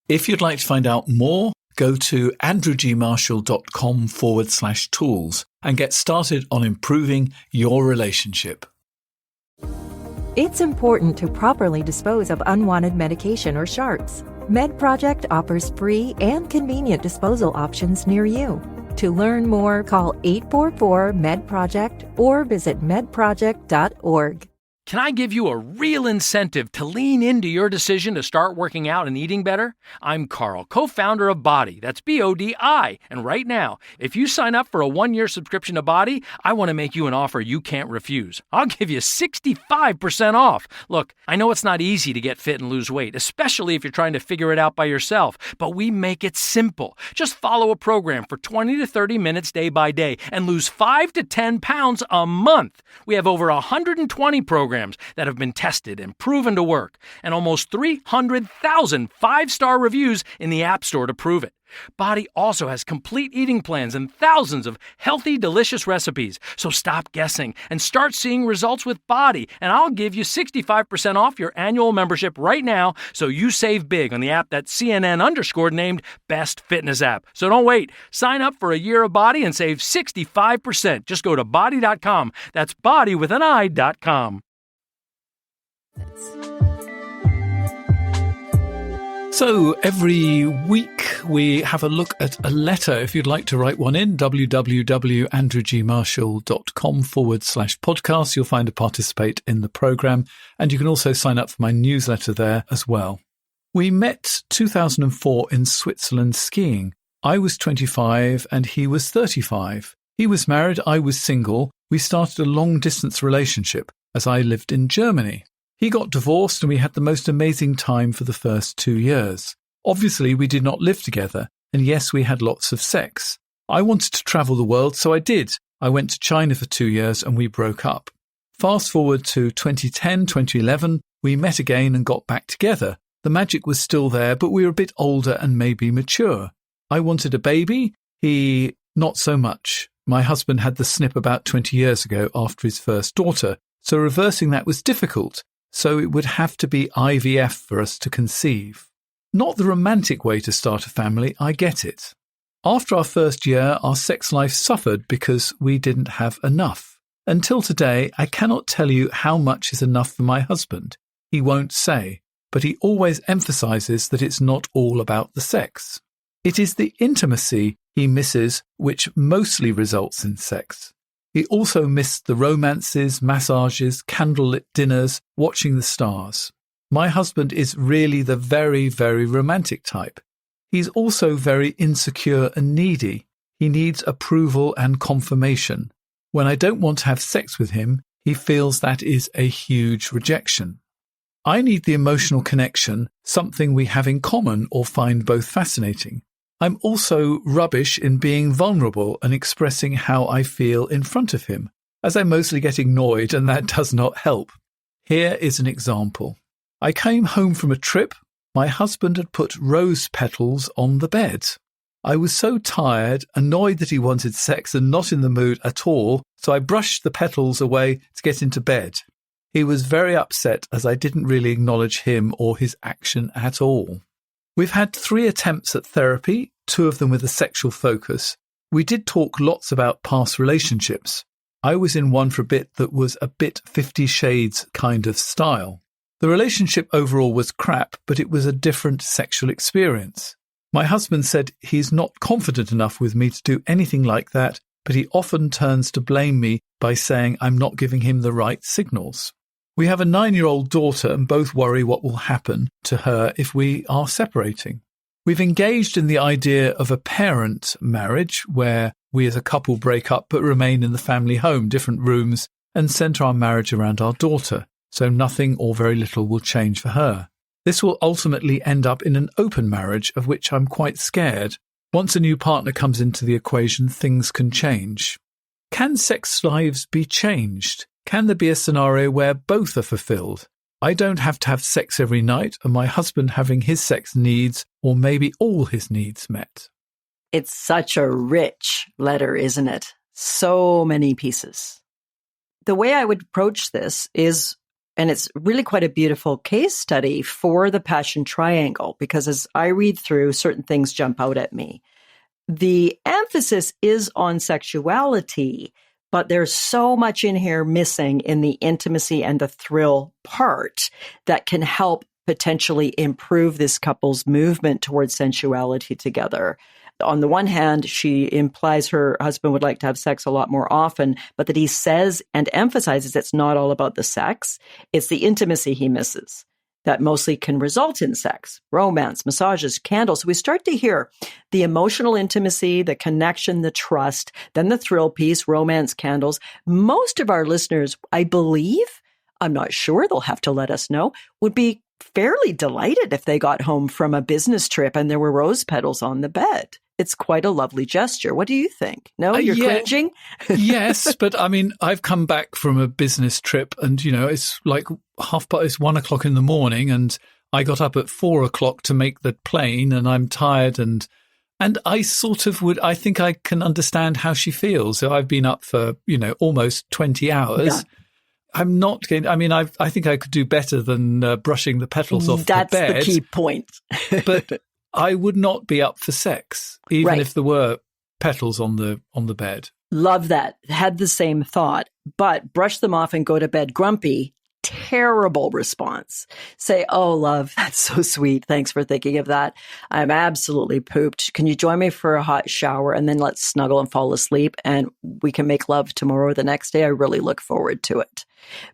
If you'd like to find out more, go to andrewgmarshall.com/tools and get started on improving your relationship. It's important to properly dispose of unwanted medication or sharps. MedProject offers free and convenient disposal options near you. To learn more, call 844-MED-PROJECT or visit medproject.org. Can I give you a real incentive to lean into your decision to start working out and eating better? I'm Carl, co-founder of Body. That's BODI. And right now, if you sign up for a 1-year subscription to Body, I want to make you an offer you can't refuse. I'll give you 65% off. Look, I know it's not easy to get fit and lose weight, especially if you're trying to figure it out by yourself, but we make it simple. Just follow a program for 20 to 30 minutes day by day and lose 5 to 10 pounds a month. We have over 120 programs that have been tested and proven to work, and almost 300,000 5-star reviews in the App Store to prove it. Body also has complete eating plans and thousands of healthy, delicious recipes. So stop guessing and start seeing results with Body, and I'll give you 65% off your annual membership right now, so you save big on the app that CNN_ named Best Fitness App. So don't wait. Sign up for a year of Body and save 65%. Just go to body.com. That's body with an I.com. So every week we have a look at a letter. If you'd like to write one in, www.andrewgmarshall.com/podcast. You'll find a participate in the program, and you can also sign up for my newsletter there as well. We met 2004 in Switzerland skiing. I was 25 and he was 35. He was married, I was single. We started a long-distance relationship as I lived in Germany. He got divorced and we had the most amazing time for the first 2 years. Obviously, we did not live together, and yes, we had lots of sex. I wanted to travel the world, so I did. I went to China for 2 years and we broke up. Fast forward to 2010, 2011, we met again and got back together. The magic was still there, but we were a bit older and maybe mature. I wanted a baby. He, not so much. My husband had the snip about 20 years ago after his first daughter, so reversing that was difficult. So it would have to be IVF for us to conceive. Not the romantic way to start a family, I get it. After our first year, our sex life suffered because we didn't have enough. Until today, I cannot tell you how much is enough for my husband. He won't say, but he always emphasizes that it's not all about the sex. It is the intimacy he misses which mostly results in sex. He also missed the romances, massages, candlelit dinners, watching the stars. My husband is really the very, very romantic type. He's also very insecure and needy. He needs approval and confirmation. When I don't want to have sex with him, he feels that is a huge rejection. I need the emotional connection, something we have in common or find both fascinating. I'm also rubbish in being vulnerable and expressing how I feel in front of him, as I mostly get ignored and that does not help. Here is an example. I came home from a trip. My husband had put rose petals on the bed. I was so tired, annoyed that he wanted sex and not in the mood at all, so I brushed the petals away to get into bed. He was very upset as I didn't really acknowledge him or his action at all. We've had 3 attempts at therapy, 2 of them with a sexual focus. We did talk lots about past relationships. I was in one for a bit that was a bit 50 Shades kind of style. The relationship overall was crap, but it was a different sexual experience. My husband said he's not confident enough with me to do anything like that, but he often turns to blame me by saying I'm not giving him the right signals. We have a 9-year-old daughter and both worry what will happen to her if we are separating. We've engaged in the idea of a parent marriage where we as a couple break up but remain in the family home, different rooms, and centre our marriage around our daughter, so nothing or very little will change for her. This will ultimately end up in an open marriage, of which I'm quite scared. Once a new partner comes into the equation, things can change. Can sex lives be changed? Can there be a scenario where both are fulfilled? I don't have to have sex every night, and my husband having his sex needs, or maybe all his needs met. It's such a rich letter, isn't it? So many pieces. The way I would approach this is, and it's really quite a beautiful case study for the passion triangle, because as I read through, certain things jump out at me. The emphasis is on sexuality, but there's so much in here missing in the intimacy and the thrill part that can help potentially improve this couple's movement towards sensuality together. On the one hand, she implies her husband would like to have sex a lot more often, but that he says and emphasizes it's not all about the sex. It's the intimacy he misses that mostly can result in sex, romance, massages, candles. So we start to hear the emotional intimacy, the connection, the trust, then the thrill piece, romance, candles. Most of our listeners, I believe, I'm not sure, they'll have to let us know, would be fairly delighted if they got home from a business trip and there were rose petals on the bed. It's quite a lovely gesture. What do you think? No, you're cringing? Yes, but I mean, I've come back from a business trip and, it's like it's 1 o'clock in the morning and I got up at 4 o'clock to make the plane and I'm tired and I sort of I think I can understand how she feels. So I've been up for, almost 20 hours. Yeah. I'm not going, I think I could do better than brushing the petals off the bed. That's the key point. But I would not be up for sex, even if there were petals on the bed. Love that. Had the same thought, but brush them off and go to bed grumpy. Terrible response. Say, oh, love, that's so sweet. Thanks for thinking of that. I'm absolutely pooped. Can you join me for a hot shower and then let's snuggle and fall asleep and we can make love tomorrow or the next day? I really look forward to it.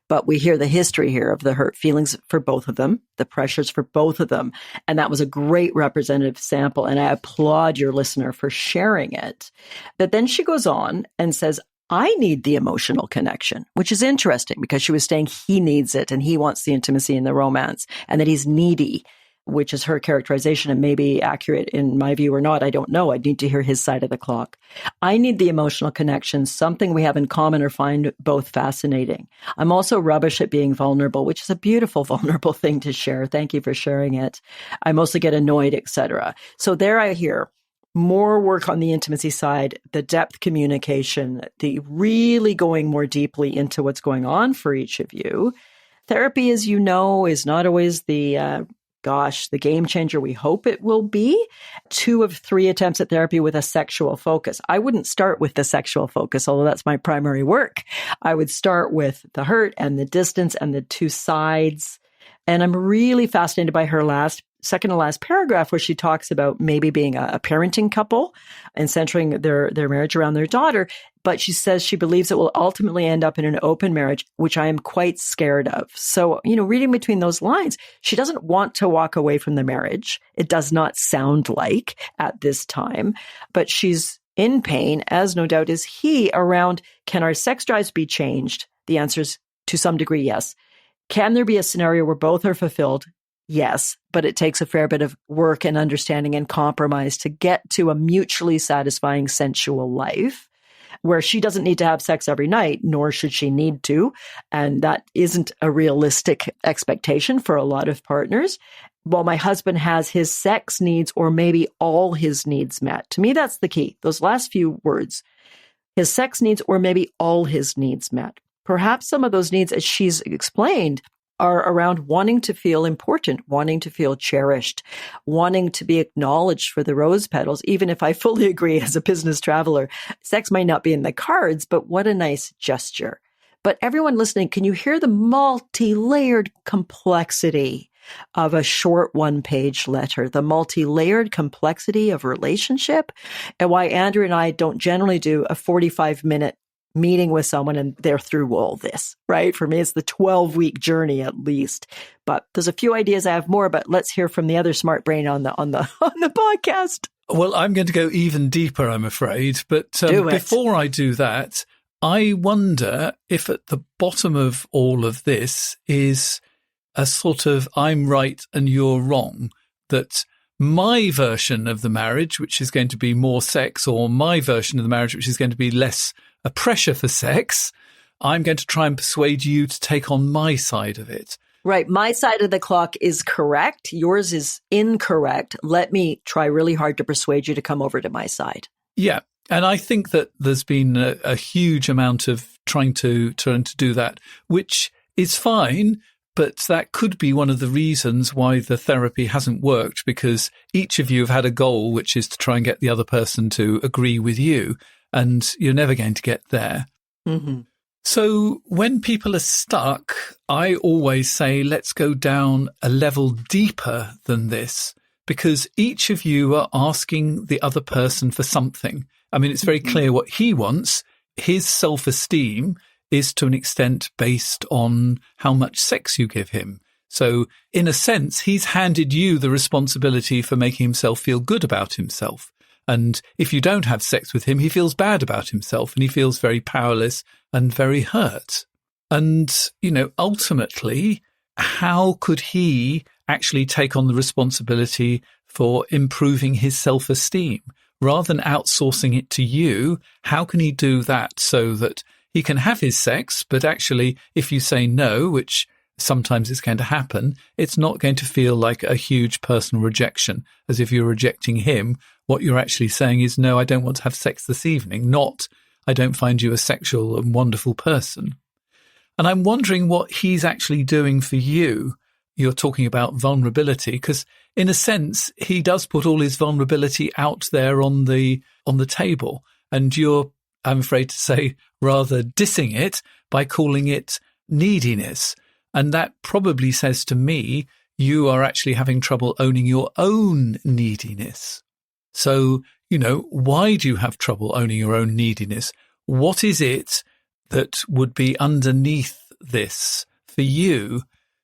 But we hear the history here of the hurt feelings for both of them, the pressures for both of them. And that was a great representative sample. And I applaud your listener for sharing it. But then she goes on and says, I need the emotional connection, which is interesting because she was saying he needs it and he wants the intimacy and the romance and that he's needy. which is her characterization and maybe accurate in my view or not. I don't know. I need to hear his side of the clock. I need the emotional connection, something we have in common or find both fascinating. I'm also rubbish at being vulnerable, which is a beautiful, vulnerable thing to share. Thank you for sharing it. I mostly get annoyed, etc. So there I hear more work on the intimacy side, the depth communication, the really going more deeply into what's going on for each of you. Therapy, as you know, is not always the game changer we hope it will be. 2 of 3 attempts at therapy with a sexual focus. I wouldn't start with the sexual focus, although that's my primary work. I would start with the hurt and the distance and the 2 sides. And I'm really fascinated by her second to last paragraph, where she talks about maybe being a parenting couple and centering their marriage around their daughter. But she says she believes it will ultimately end up in an open marriage, which I am quite scared of. So, reading between those lines, she doesn't want to walk away from the marriage. It does not sound like at this time, but she's in pain, as no doubt is he, around, can our sex drives be changed? The answer is to some degree, yes. Can there be a scenario where both are fulfilled? Yes, but it takes a fair bit of work and understanding and compromise to get to a mutually satisfying sensual life where she doesn't need to have sex every night, nor should she need to. And that isn't a realistic expectation for a lot of partners. While my husband has his sex needs or maybe all his needs met. To me, that's the key. Those last few words, his sex needs or maybe all his needs met. Perhaps some of those needs, as she's explained, are around wanting to feel important, wanting to feel cherished, wanting to be acknowledged for the rose petals, even if I fully agree as a business traveler, sex might not be in the cards, but what a nice gesture. But everyone listening, can you hear the multi-layered complexity of a short 1-page letter, the multi-layered complexity of relationship, and why Andrew and I don't generally do a 45-minute meeting with someone and they're through all this, right? For me, it's the 12-week journey at least. But there's a few ideas. I have more, but let's hear from the other smart brain on the podcast. Well, I'm going to go even deeper, I'm afraid. But before I do that, I wonder if at the bottom of all of this is a sort of I'm right and you're wrong, that my version of the marriage, which is going to be more sex, or my version of the marriage, which is going to be less a pressure for sex, I'm going to try and persuade you to take on my side of it. Right. My side of the clock is correct. Yours is incorrect. Let me try really hard to persuade you to come over to my side. Yeah. And I think that there's been a huge amount of trying to do that, which is fine. But that could be one of the reasons why the therapy hasn't worked, because each of you have had a goal, which is to try and get the other person to agree with you. And you're never going to get there. Mm-hmm. So when people are stuck, I always say, let's go down a level deeper than this, because each of you are asking the other person for something. I mean, it's very clear what he wants. His self-esteem is to an extent based on how much sex you give him. So in a sense, he's handed you the responsibility for making himself feel good about himself. And if you don't have sex with him, he feels bad about himself and he feels very powerless and very hurt. And, ultimately, how could he actually take on the responsibility for improving his self-esteem? Rather than outsourcing it to you, how can he do that so that he can have his sex, but actually, if you say no, which sometimes is going to happen, it's not going to feel like a huge personal rejection, as if you're rejecting him. What you're actually saying is, no, I don't want to have sex this evening, not, I don't find you a sexual and wonderful person. And I'm wondering what he's actually doing for you. You're talking about vulnerability, because in a sense, he does put all his vulnerability out there on the table. And you're, I'm afraid to say, rather dissing it by calling it neediness. And that probably says to me, you are actually having trouble owning your own neediness. So, why do you have trouble owning your own neediness? What is it that would be underneath this for you?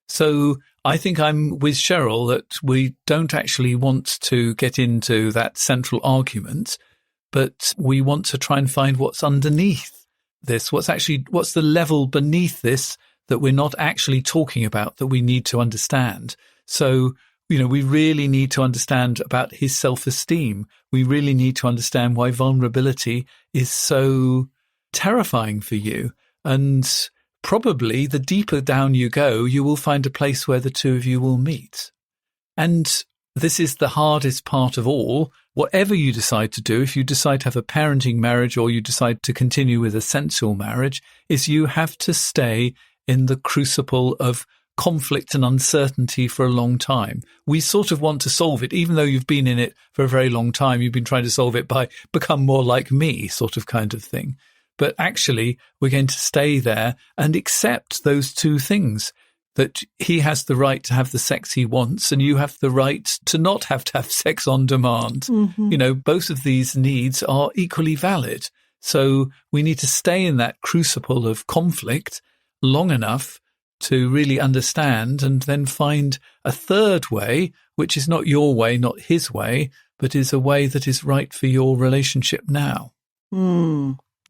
So I think I'm with Cheryl that we don't actually want to get into that central argument, but we want to try and find what's underneath this. What's the level beneath this that we're not actually talking about that we need to understand? So we really need to understand about his self-esteem. We really need to understand why vulnerability is so terrifying for you. And probably the deeper down you go, you will find a place where the two of you will meet. And this is the hardest part of all. Whatever you decide to do, if you decide to have a parenting marriage or you decide to continue with a sensual marriage, is you have to stay in the crucible of conflict and uncertainty for a long time. We sort of want to solve it, even though you've been in it for a very long time. You've been trying to solve it by become more like me, sort of kind of thing. But actually, we're going to stay there and accept those two things, that he has the right to have the sex he wants and you have the right to not have to have sex on demand. Mm-hmm. Both of these needs are equally valid. So we need to stay in that crucible of conflict long enough to really understand and then find a third way, which is not your way, not his way, but is a way that is right for your relationship now.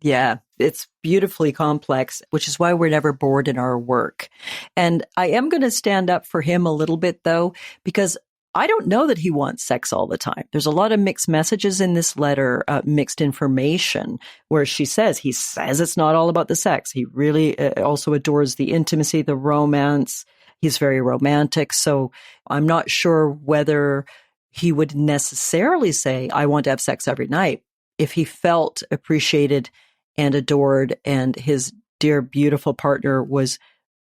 Yeah, it's beautifully complex, which is why we're never bored in our work. And I am going to stand up for him a little bit, though, because I don't know that he wants sex all the time. There's a lot of mixed messages in this letter, mixed information, where he says it's not all about the sex. He really also adores the intimacy, the romance. He's very romantic. So I'm not sure whether he would necessarily say, I want to have sex every night, if he felt appreciated and adored, and his dear, beautiful partner was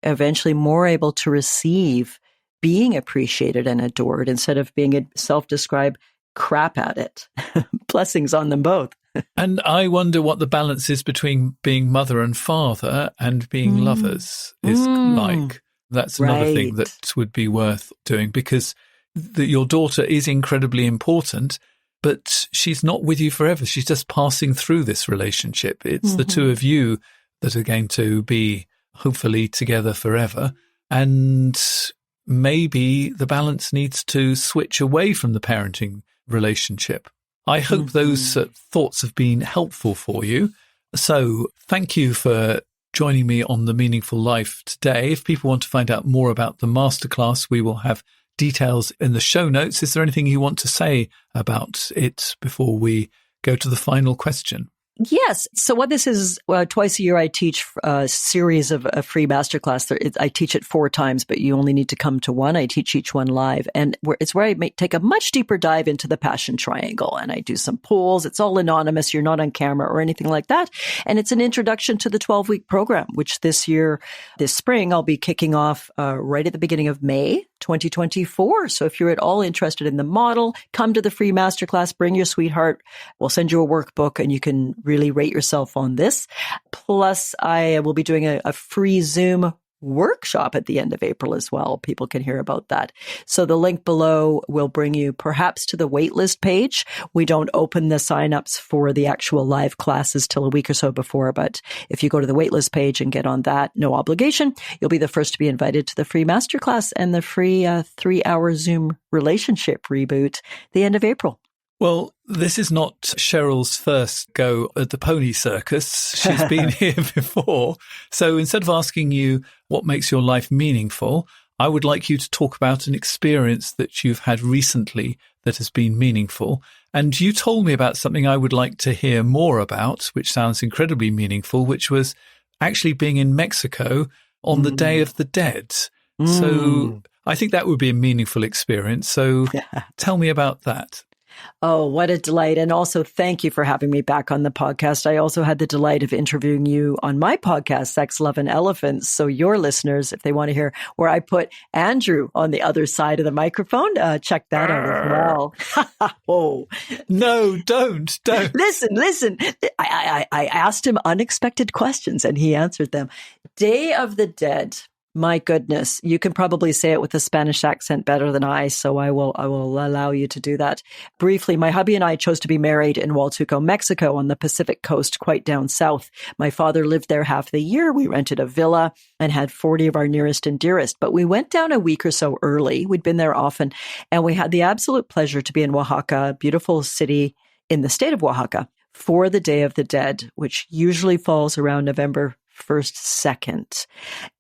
eventually more able to receive being appreciated and adored instead of being a self-described crap at it. Blessings on them both. And I wonder what the balance is between being mother and father and being lovers is like. That's another thing that would be worth doing, because your daughter is incredibly important, but she's not with you forever. She's just passing through this relationship. It's the two of you that are going to be hopefully together forever. And maybe the balance needs to switch away from the parenting relationship. I hope those thoughts have been helpful for you. So thank you for joining me on The Meaningful Life today. If people want to find out more about the masterclass, we will have details in the show notes. Is there anything you want to say about it before we go to the final question? Yes. So what this is, twice a year I teach a series of a free masterclass. I teach it 4 times, but you only need to come to one. I teach each one live. And it's where I take a much deeper dive into the passion triangle. And I do some polls. It's all anonymous. You're not on camera or anything like that. And it's an introduction to the 12-week program, which this spring, I'll be kicking off right at the beginning of May 2024. So if you're at all interested in the model, come to the free masterclass, bring your sweetheart. We'll send you a workbook and you can really rate yourself on this. Plus, I will be doing a free Zoom workshop at the end of April as well. People can hear about that. So the link below will bring you perhaps to the waitlist page. We don't open the signups for the actual live classes till a week or so before, but if you go to the waitlist page and get on that, no obligation, you'll be the first to be invited to the free masterclass and the free 3-hour Zoom relationship reboot the end of April. Well, this is not Cheryl's first go at the pony circus. She's been here before. So instead of asking you what makes your life meaningful, I would like you to talk about an experience that you've had recently that has been meaningful. And you told me about something I would like to hear more about, which sounds incredibly meaningful, which was actually being in Mexico on the Day of the Dead. So I think that would be a meaningful experience. So tell me about that. Oh, what a delight. And also thank you for having me back on the podcast. I also had the delight of interviewing you on my podcast, Sex, Love, and Elephants. So your listeners, if they want to hear where I put Andrew on the other side of the microphone, check that out as well. Whoa. No, don't. Listen. I asked him unexpected questions and he answered them. Day of the Dead. My goodness, you can probably say it with a Spanish accent better than I, so I will allow you to do that. Briefly, my hubby and I chose to be married in Hualtuco, Mexico, on the Pacific coast, quite down south. My father lived there half the year. We rented a villa and had 40 of our nearest and dearest, but we went down a week or so early. We'd been there often, and we had the absolute pleasure to be in Oaxaca, a beautiful city in the state of Oaxaca, for the Day of the Dead, which usually falls around November first second.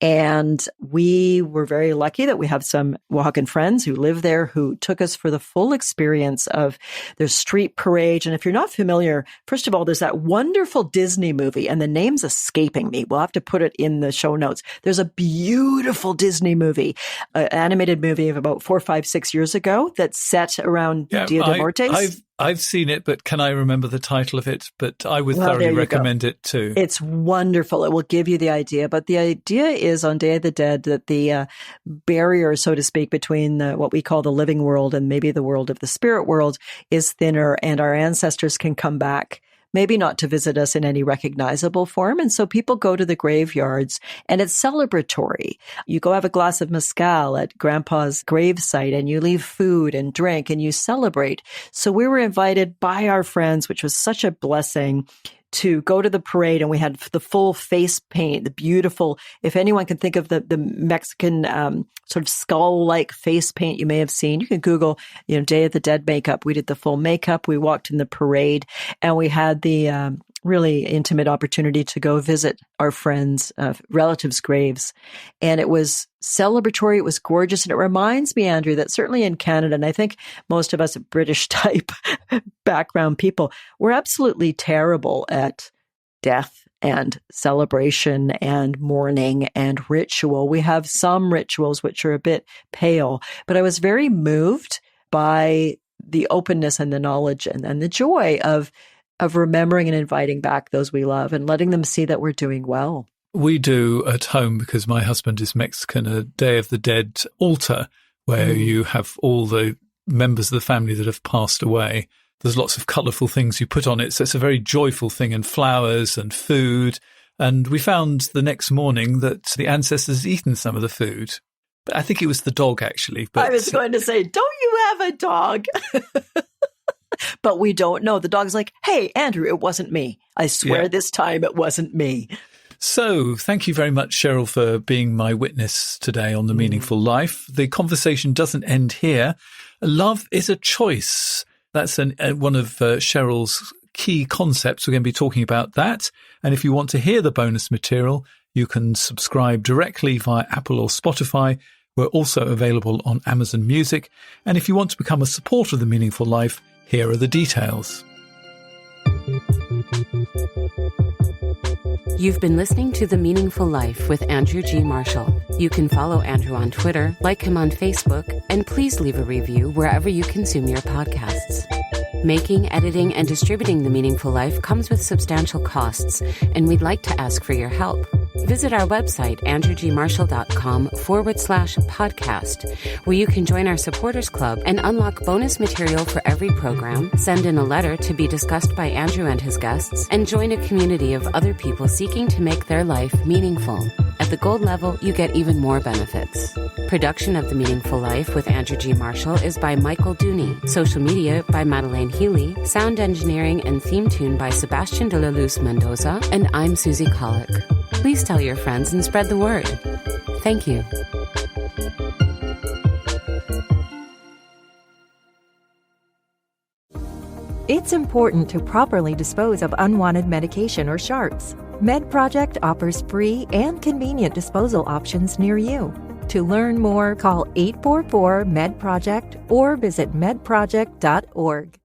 And we were very lucky that we have some Oaxacan friends who live there who took us for the full experience of their street parade. And if you're not familiar, first of all, there's that wonderful Disney movie, and the name's escaping me. We'll have to put it in the show notes. There's a beautiful Disney movie, an animated movie of about 4, 5, 6 years ago that's set around Dia de Muertos. I've seen it, but can I remember the title of it? But I would thoroughly recommend it too. It's wonderful. It will give you the idea. But the idea is on Day of the Dead that the barrier, so to speak, between what we call the living world and maybe the world of the spirit world is thinner, and our ancestors can come back, maybe not to visit us in any recognizable form. And so people go to the graveyards, and it's celebratory. You go have a glass of mezcal at Grandpa's gravesite, and you leave food and drink, and you celebrate. So we were invited by our friends, which was such a blessing, to go to the parade, and we had the full face paint, the beautiful, if anyone can think of the Mexican sort of skull-like face paint you may have seen, you can Google, Day of the Dead makeup. We did the full makeup. We walked in the parade, and we had the really intimate opportunity to go visit our friends' relatives' graves. And it was celebratory. It was gorgeous. And it reminds me, Andrew, that certainly in Canada, and I think most of us British type background people, we're absolutely terrible at death and celebration and mourning and ritual. We have some rituals which are a bit pale, but I was very moved by the openness and the knowledge and the joy of remembering and inviting back those we love and letting them see that we're doing well. We do at home, because my husband is Mexican, a Day of the Dead altar where you have all the members of the family that have passed away. There's lots of colourful things you put on it. So it's a very joyful thing, and flowers and food. And we found the next morning that the ancestors had eaten some of the food. But I think it was the dog, actually. But I was going to say, don't you have a dog? But we don't know. The dog's like, hey, Andrew, it wasn't me. I swear this time it wasn't me. So thank you very much, Cheryl, for being my witness today on The Meaningful Life. The conversation doesn't end here. Love is a choice. That's one of Cheryl's key concepts. We're going to be talking about that. And if you want to hear the bonus material, you can subscribe directly via Apple or Spotify. We're also available on Amazon Music. And if you want to become a supporter of The Meaningful Life, here are the details. You've been listening to The Meaningful Life with Andrew G. Marshall. You can follow Andrew on Twitter, like him on Facebook, and please leave a review wherever you consume your podcasts. Making, editing, and distributing The Meaningful Life comes with substantial costs, and we'd like to ask for your help. Visit our website, andrewgmarshall.com/podcast, where you can join our supporters club and unlock bonus material for every program, send in a letter to be discussed by Andrew and his guests, and join a community of other people seeking to make their life meaningful. At the gold level, you get even more benefits. Production of The Meaningful Life with Andrew G. Marshall is by Michael Dooney. Social media by Madeleine Healy. Sound engineering and theme tune by Sebastian de la Luz Mendoza. And I'm Susie Colick. Please tell your friends and spread the word. Thank you. It's important to properly dispose of unwanted medication or sharps. MedProject offers free and convenient disposal options near you. To learn more, call 844-MED-PROJECT or visit medproject.org.